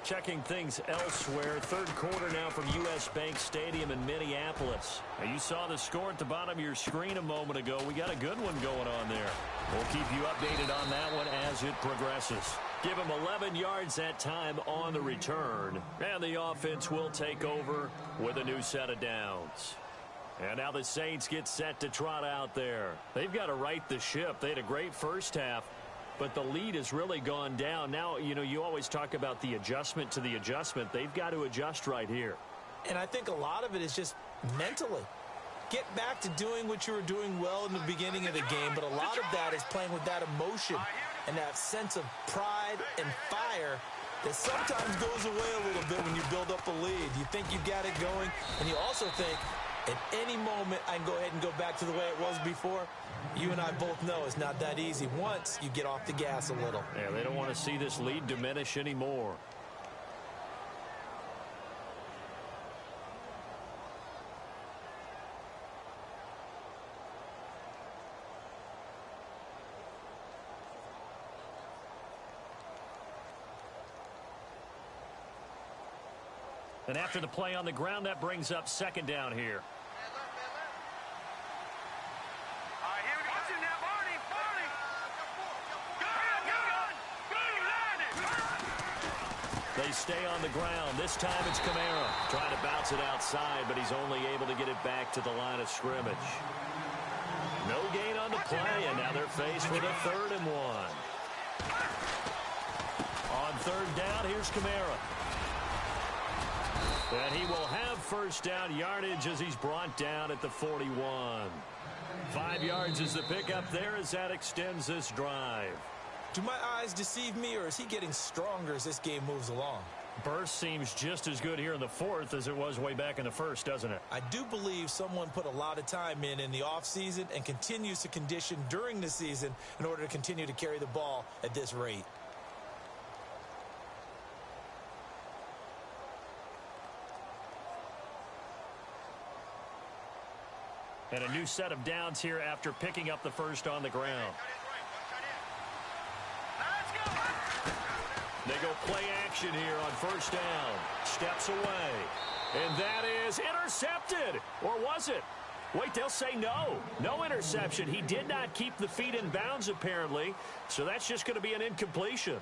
Checking things elsewhere. Third quarter now from U.S. Bank Stadium in Minneapolis. Now, you saw the score at the bottom of your screen a moment ago. We got a good one going on there. We'll keep you updated on that one as it progresses. Give them 11 yards that time on the return. And the offense will take over with a new set of downs. And now the Saints get set to trot out there. They've got to right the ship. They had a great first half, but the lead has really gone down. Now, you know, you always talk about the adjustment to the adjustment. They've got to adjust right here. And I think a lot of it is just mentally. Get back to doing what you were doing well in the beginning of the game, but a lot of that is playing with that emotion and that sense of pride and fire that sometimes goes away a little bit when you build up a lead. You think you've got it going, and you also think, at any moment, I can go ahead and go back to the way it was before. You and I both know it's not that easy once you get off the gas a little. Yeah, they don't want to see this lead diminish anymore. And after the play on the ground, that brings up second down here. They stay on the ground. This time it's Kamara trying to bounce it outside, but he's only able to get it back to the line of scrimmage. No gain on the play, and now they're faced with a 3rd and 1. On third down, here's Kamara. And he will have first down yardage as he's brought down at the 41. 5 yards is the pickup there as that extends this drive. Do my eyes deceive me, or is he getting stronger as this game moves along? Burst seems just as good here in the 4th as it was way back in the 1st, doesn't it? I do believe someone put a lot of time in the offseason and continues to condition during the season in order to continue to carry the ball at this rate. And a new set of downs here after picking up the first on the ground. They go play action here on first down. Steps away. And that is intercepted. Or was it? Wait, they'll say no. No interception. He did not keep the feet in bounds, apparently. So that's just going to be an incompletion.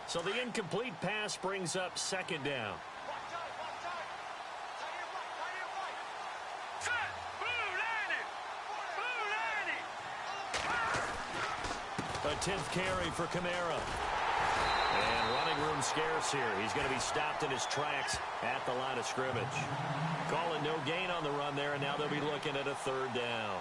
So the incomplete pass brings up second down. A 10th carry for Kamara. And running room scarce here. He's going to be stopped in his tracks at the line of scrimmage. Calling no gain on the run there, and now they'll be looking at a 3rd down.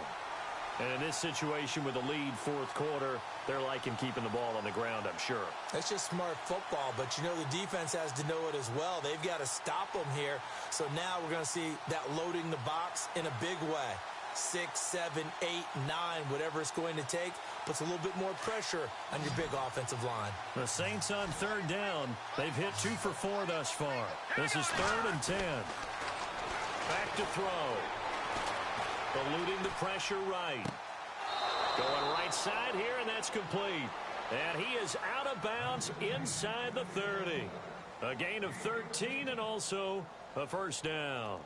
And in this situation with the lead 4th quarter, they're liking keeping the ball on the ground, I'm sure. That's just smart football, but you know the defense has to know it as well. They've got to stop them here. So now we're going to see that loading the box in a big way. 6, 7, 8, 9, whatever it's going to take, puts a little bit more pressure on your big offensive line. The Saints on 3rd down. They've hit 2 for 4 thus far. This is 3rd and 10. Back to throw. Eluding the pressure right. Going right side here, and that's complete. And he is out of bounds inside the 30. A gain of 13 and also a first down.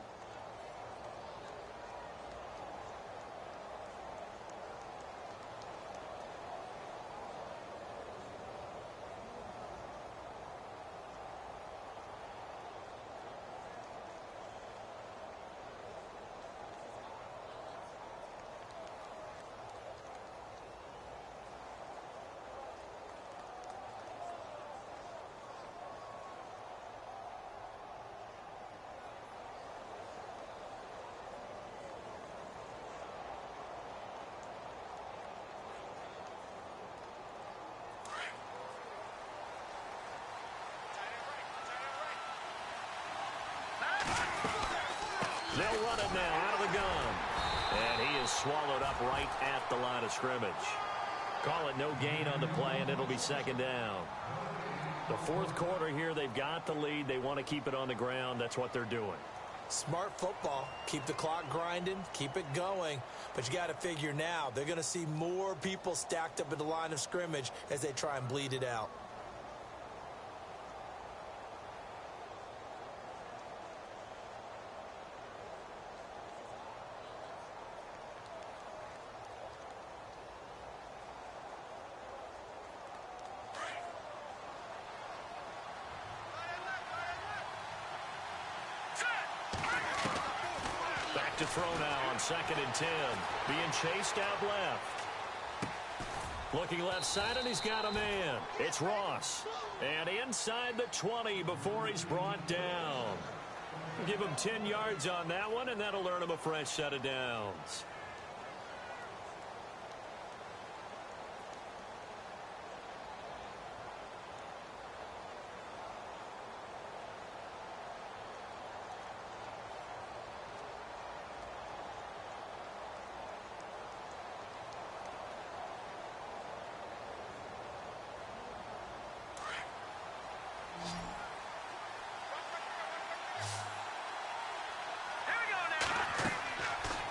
swallowed up right at the line of scrimmage. Call it no gain on the play, and it'll be second down. The fourth quarter here, they've got the lead. They want to keep it on the ground. That's what they're doing. Smart football. Keep the clock grinding. Keep it going. But you got to figure now, they're going to see more people stacked up at the line of scrimmage as they try and bleed it out. To throw now on 2nd and 10. Being chased out left. Looking left side, and he's got a man. It's Ross. And inside the 20 before he's brought down. Give him 10 yards on that one, and that'll earn him a fresh set of downs.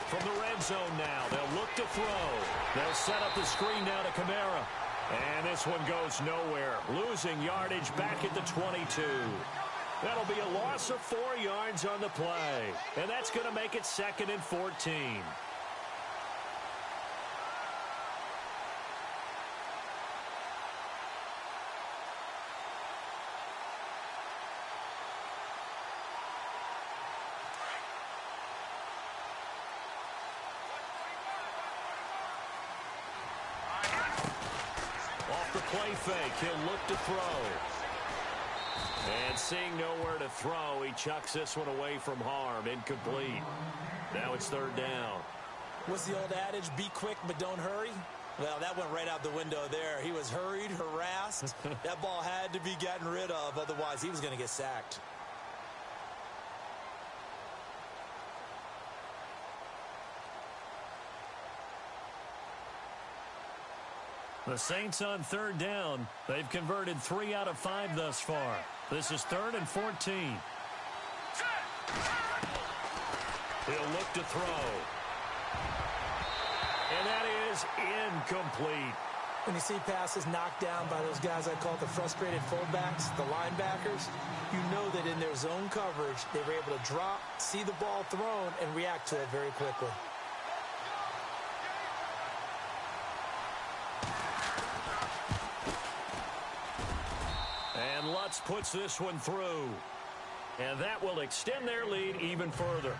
From the red zone now, they'll look to throw. They'll set up the screen now to Kamara. And this one goes nowhere. Losing yardage back at the 22. That'll be a loss of 4 yards on the play. And that's going to make it 2nd and 14. Play fake. He'll look to throw. And seeing nowhere to throw, he chucks this one away from harm. Incomplete. Now it's 3rd down. What's the old adage? Be quick, but don't hurry. Well, that went right out the window there. He was hurried, harassed. That ball had to be gotten rid of. Otherwise, he was going to get sacked. The Saints on 3rd down. They've converted 3 out of 5 thus far. This is 3rd and 14. He'll look to throw. And that is incomplete. When you see passes knocked down by those guys I call the frustrated fullbacks, the linebackers, you know that in their zone coverage, they were able to drop, see the ball thrown, and react to it very quickly. And Lutz puts this one through. And that will extend their lead even further.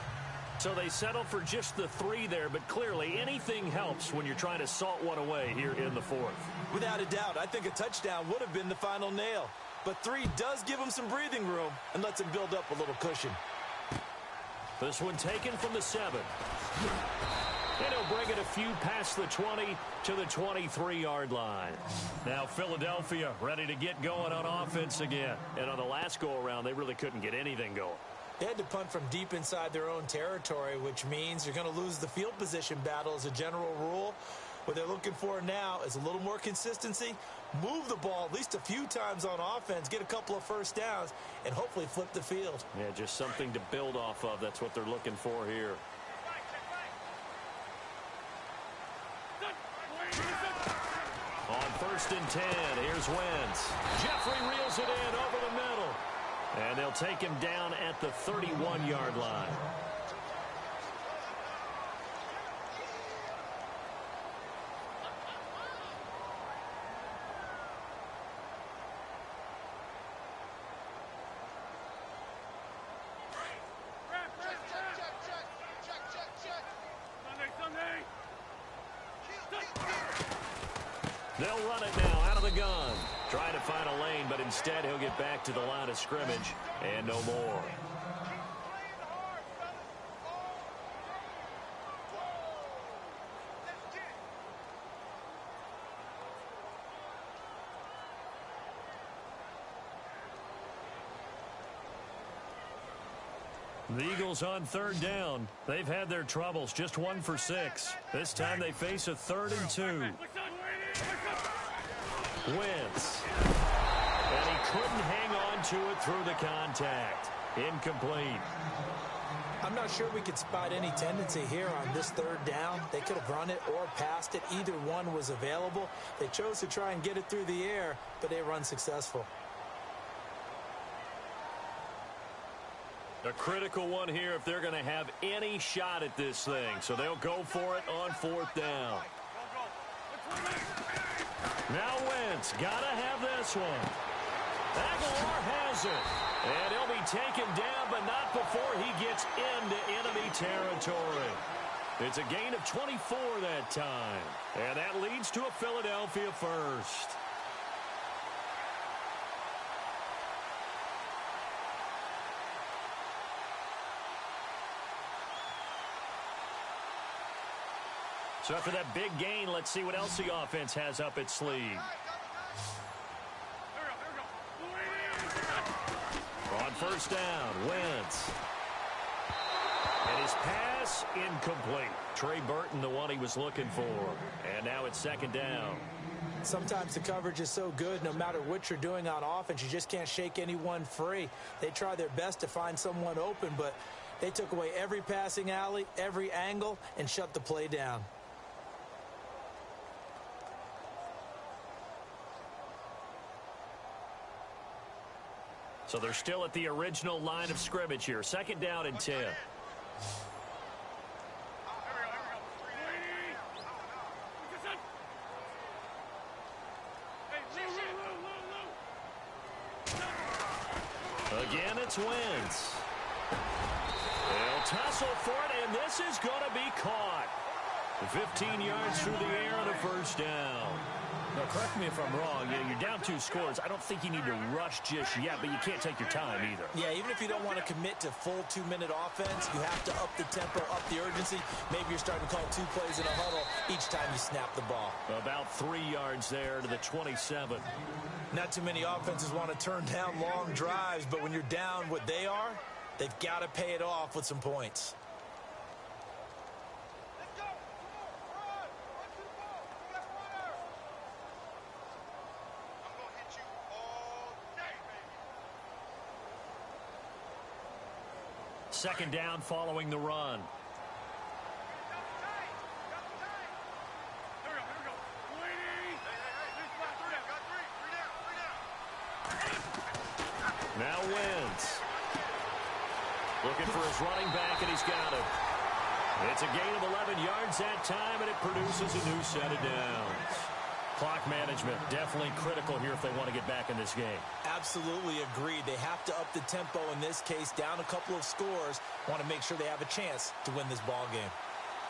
So they settle for just the 3 there, but clearly anything helps when you're trying to salt one away here in the 4th. Without a doubt, I think a touchdown would have been the final nail. But 3 does give them some breathing room and lets them build up a little cushion. This one taken from the 7. And he'll bring it a few past the 20 to the 23-yard line. Now Philadelphia ready to get going on offense again. And on the last go-around, they really couldn't get anything going. They had to punt from deep inside their own territory, which means you're going to lose the field position battle as a general rule. What they're looking for now is a little more consistency, move the ball at least a few times on offense, get a couple of first downs, and hopefully flip the field. Yeah, just something to build off of. That's what they're looking for here. On 1st and 10, here's Wentz. Jeffrey reels it in over the middle. And they'll take him down at the 31-yard line. They'll run it now out of the gun. Trying to find a lane, but instead he'll get back to the line of scrimmage and no more. The Eagles on third down. They've had their troubles, just 1 for 6. This time they face a 3rd and 2. Wentz. And he couldn't hang on to it through the contact. Incomplete. I'm not sure we could spot any tendency here on this 3rd down. They could have run it or passed it. Either one was available. They chose to try and get it through the air, but they were unsuccessful. A critical one here if they're going to have any shot at this thing. So they'll go for it on 4th down. Now Wentz, got to have this one. Aguilar has it. And he'll be taken down, but not before he gets into enemy territory. It's a gain of 24 that time. And that leads to a Philadelphia first. So after that big gain, let's see what else the offense has up its sleeve. On 1st down, Wentz. And his pass incomplete. Trey Burton, the one he was looking for. And now it's 2nd down. Sometimes the coverage is so good, no matter what you're doing on offense, you just can't shake anyone free. They try their best to find someone open, but they took away every passing alley, every angle, and shut the play down. So they're still at the original line of scrimmage here. 2nd down and 10. Again, it's Wentz. They'll tussle for it, and this is going to be caught. 15 yards through the air on a 1st down. Now, correct me if I'm wrong. You're down 2 scores. I don't think you need to rush just yet, but you can't take your time either. Yeah, even if you don't want to commit to full 2-minute offense, you have to up the tempo, up the urgency. Maybe you're starting to call 2 plays in a huddle each time you snap the ball. About 3 yards there to the 27. Not too many offenses want to turn down long drives, but when you're down what they are, they've got to pay it off with some points. Second down following the run. Now Wentz. Looking for his running back, and he's got it. It's a gain of 11 yards that time, and it produces a new set of downs. Clock management, definitely critical here if they want to get back in this game. Absolutely agreed. They have to up the tempo in this case, down a couple of scores. Want to make sure they have a chance to win this ball game.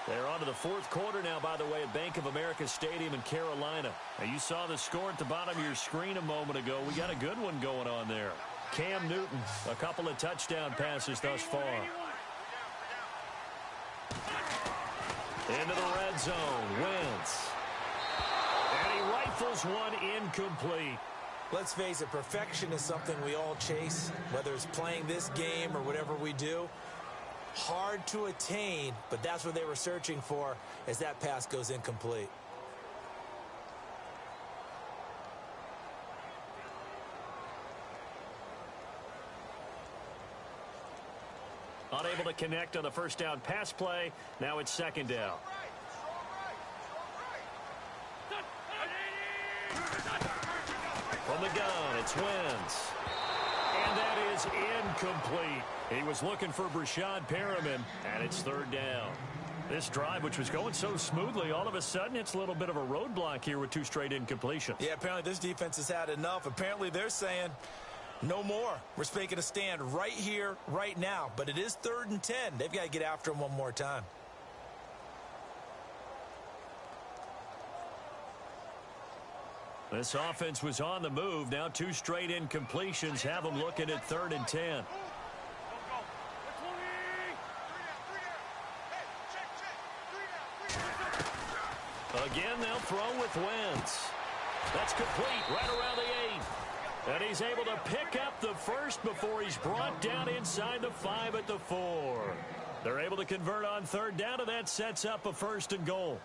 They're on to the 4th quarter now, by the way, at Bank of America Stadium in Carolina. Now, you saw the score at the bottom of your screen a moment ago. We got a good one going on there. Cam Newton, a couple of touchdown passes thus far. Into the red zone, Wentz. And he rifles one incomplete. Let's face it, perfection is something we all chase, whether it's playing this game or whatever we do. Hard to attain, but that's what they were searching for as that pass goes incomplete. Unable to connect on the 1st down pass play. Now it's 2nd down. From the gun, it's Wentz. And that is incomplete. He was looking for Brashad Perriman, and it's 3rd down. This drive, which was going so smoothly, all of a sudden it's a little bit of a roadblock here with 2 straight incompletions. Yeah, apparently this defense has had enough. Apparently they're saying no more. We're making a stand right here, right now. But it is 3rd and 10. They've got to get after him one more time. This offense was on the move. Now 2 straight incompletions have them looking at 3rd and 10. Again, they'll throw with Wentz. That's complete right around the 8. And he's able to pick up the first before he's brought down inside the 5 at the 4. They're able to convert on third down, and that sets up a 1st and goal.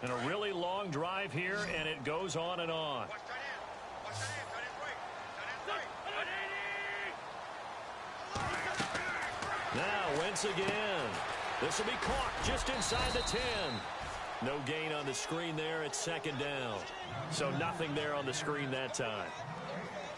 And a really long drive here, and it goes on and on. Now Wentz again. This will be caught just inside the 10. No gain on the screen there. It's 2nd down. So nothing there on the screen that time.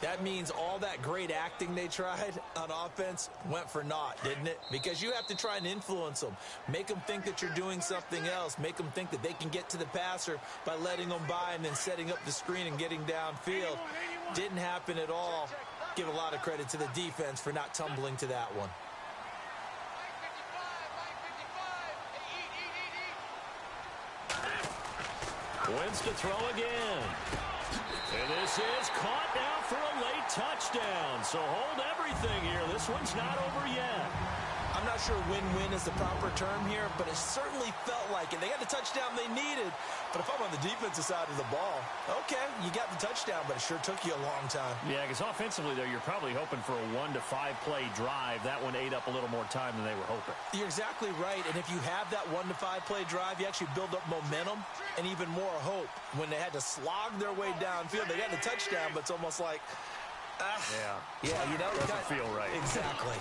That means all that great acting they tried on offense went for naught, didn't it? Because you have to try and influence them. Make them think that you're doing something else. Make them think that they can get to the passer by letting them by and then setting up the screen and getting downfield. Didn't happen at all. Give a lot of credit to the defense for not tumbling to that one. Wentz to throw again. And this is caught now for a late touchdown. So hold everything here. This one's not over yet. I'm not sure win-win is the proper term here, but it certainly felt like it. They got the touchdown they needed. But if I'm on the defensive side of the ball, okay, you got the touchdown, but it sure took you a long time. Yeah, because offensively, though, you're probably hoping for a 1 to 5 play drive. That one ate up a little more time than they were hoping. You're exactly right. And if you have that 1 to 5 play drive, you actually build up momentum and even more hope. When they had to slog their way downfield, they got the touchdown, but it's almost like, yeah, you know, doesn't feel right. Exactly.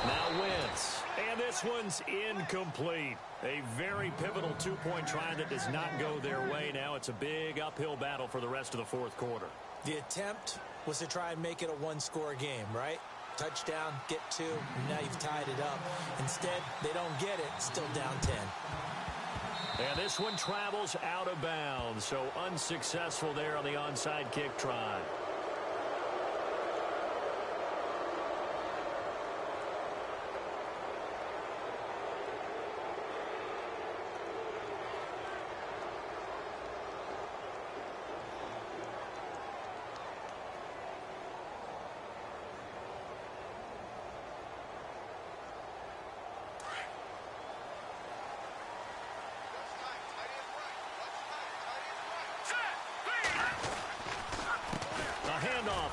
Now Wentz, and this one's incomplete. A very pivotal 2-point try that does not go their way. Now it's a big uphill battle for the rest of the 4th quarter. The attempt was to try and make it a 1-score game, right? Touchdown, get 2, and now you've tied it up. Instead, they don't get it, still down 10. And this one travels out of bounds, so unsuccessful there on the onside kick try.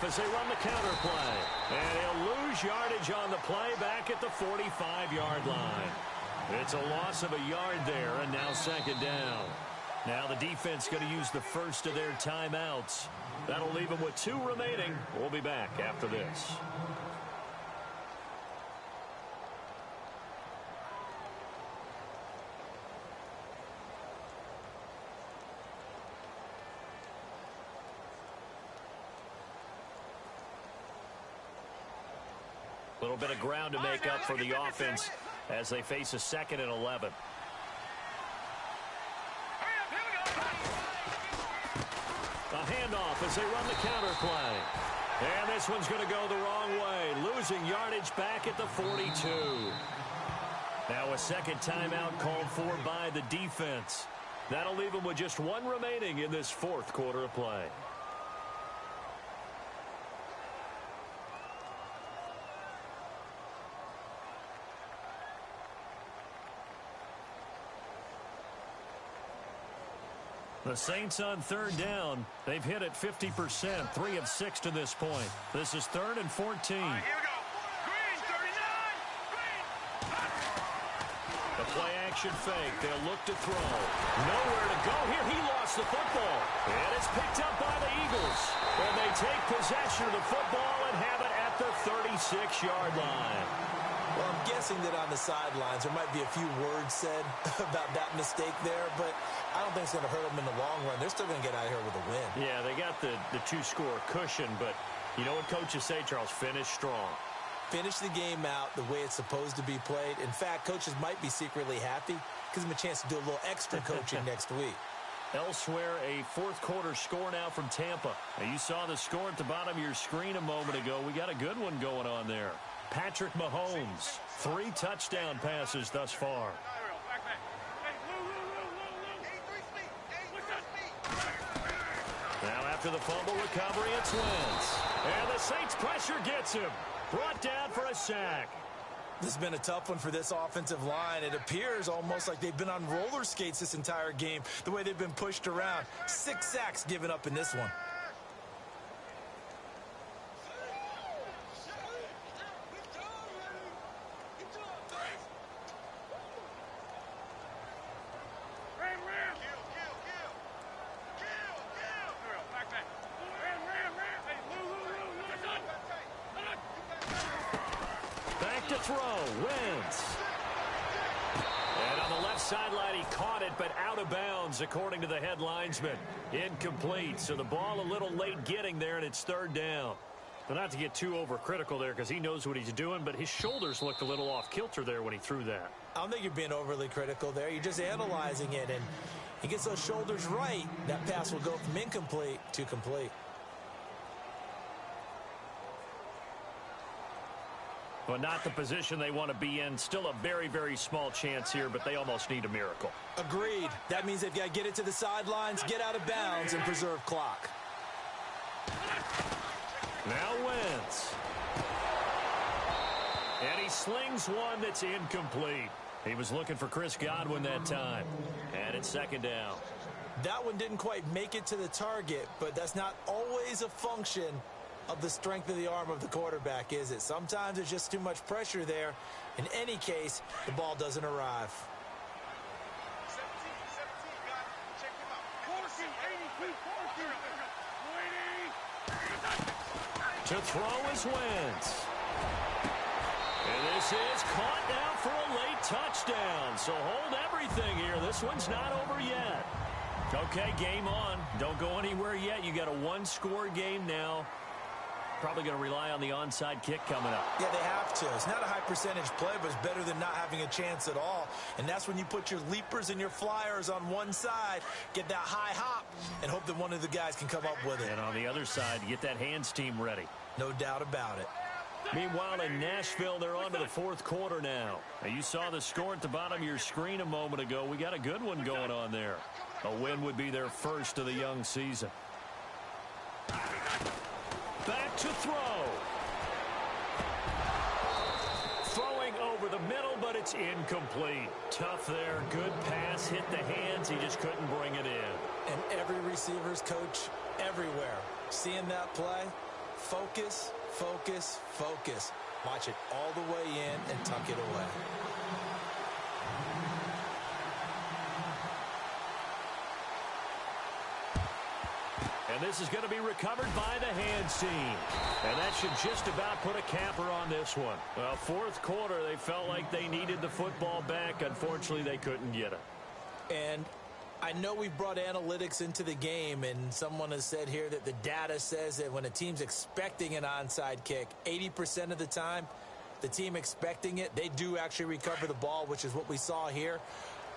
As they run the counter play. And he'll lose yardage on the play back at the 45-yard line. It's a loss of a yard there, and now 2nd down. Now the defense going to use the first of their timeouts. That'll leave them with 2 remaining. We'll be back after this. A little bit of ground to make up for the offense as they face a 2nd and 11. A handoff as they run the counter play. And this one's going to go the wrong way, losing yardage back at the 42. Now a 2nd timeout called for by the defense. That'll leave them with just 1 remaining in this 4th quarter of play. The Saints on 3rd down. They've hit it 50%, 3 of 6 to this point. This is 3rd and 14. All right, here we go. Green, 39. Green. The play action fake. They'll look to throw. Nowhere to go here. He lost the football. And it's picked up by the Eagles. And they take possession of the football and have it at the 36-yard line. Well, I'm guessing that on the sidelines there might be a few words said about that mistake there, but I don't think it's going to hurt them in the long run. They're still going to get out of here with a win. Yeah, they got the 2-score cushion, but you know what coaches say, Charles? Finish strong. Finish the game out the way it's supposed to be played. In fact, coaches might be secretly happy. Gives them a chance to do a little extra coaching next week. Elsewhere, a 4th quarter score now from Tampa. Now, you saw the score at the bottom of your screen a moment ago. We got a good one going on there. Patrick Mahomes, 3 touchdown passes thus far. Now after the fumble recovery, it's Wentz. And the Saints pressure gets him. Brought down for a sack. This has been a tough one for this offensive line. It appears almost like they've been on roller skates this entire game, the way they've been pushed around. 6 sacks given up in this one. To throw, Wentz. And on the left sideline, he caught it, but out of bounds, according to the head linesman. Incomplete, so the ball a little late getting there, and it's 3rd down. But not to get too overcritical there, because he knows what he's doing, but his shoulders looked a little off kilter there when he threw that. I don't think you're being overly critical there. You're just analyzing it, and he gets those shoulders right. That pass will go from incomplete to complete. But not the position they want to be in. Still a very, very small chance here, but they almost need a miracle. Agreed. That means they've got to get it to the sidelines, get out of bounds, and preserve clock. Now Wentz. And he slings one that's incomplete. He was looking for Chris Godwin that time. And it's 2nd down. That one didn't quite make it to the target, but that's not always a function of the strength of the arm of the quarterback, is it? Sometimes there's just too much pressure there. In any case, the ball doesn't arrive. 17, got it. Check him out. 14, 82, 14. To throw is Wentz. And this is caught now for a late touchdown. So hold everything here. This one's not over yet. Okay, game on. Don't go anywhere yet. You got a 1-score game now. Probably going to rely on the onside kick coming up. Yeah, they have to. It's not a high percentage play, but it's better than not having a chance at all. And that's when you put your leapers and your flyers on one side, get that high hop, and hope that one of the guys can come up with it. And on the other side, get that hands team ready. No doubt about it. Meanwhile, in Nashville, they're on to the 4th quarter now. Now, you saw the score at the bottom of your screen a moment ago. We got a good one going on there. A win would be their first of the young season. Back to throw. Throwing over the middle, but it's incomplete. Tough there. Good pass. Hit the hands. He just couldn't bring it in. And every receiver's coach everywhere. Seeing that play, focus, focus, focus. Watch it all the way in and tuck it away. And this is going to be recovered by the hands team. And that should just about put a capper on this one. Well, 4th quarter, they felt like they needed the football back. Unfortunately, they couldn't get it. And I know we brought analytics into the game, and someone has said here that the data says that when a team's expecting an onside kick, 80% of the time, the team expecting it, they do actually recover the ball, which is what we saw here.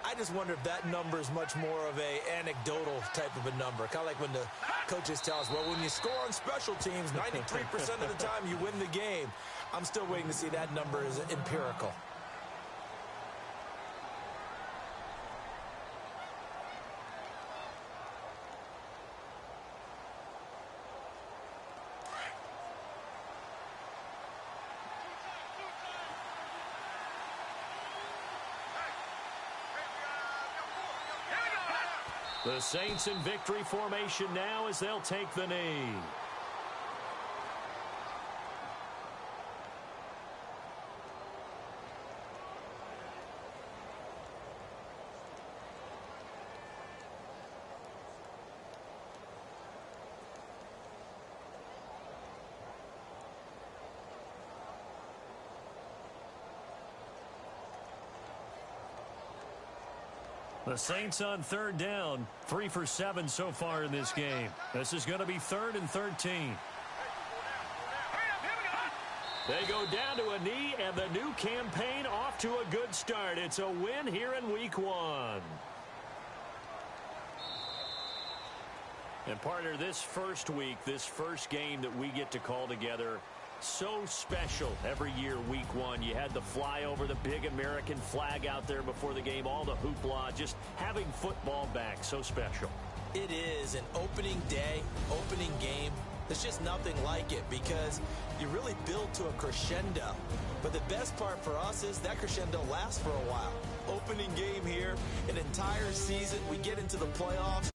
I just wonder if that number is much more of a anecdotal type of a number. Kind of like when the coaches tell us, well, when you score on special teams, 93% of the time you win the game. I'm still waiting to see that number is empirical. The Saints in victory formation now as they'll take the knee. The Saints on 3rd down, 3 for 7 so far in this game. This is going to be 3rd and 13. They go down to a knee, and the new campaign off to a good start. It's a win here in week 1. And partner, this first week, this first game that we get to call together, so special every year, week 1. You had the flyover, the big American flag out there before the game, all the hoopla, just having football back, so special. It is an opening day, opening game. There's just nothing like it because you really build to a crescendo. But the best part for us is that crescendo lasts for a while. Opening game here, an entire season, we get into the playoffs,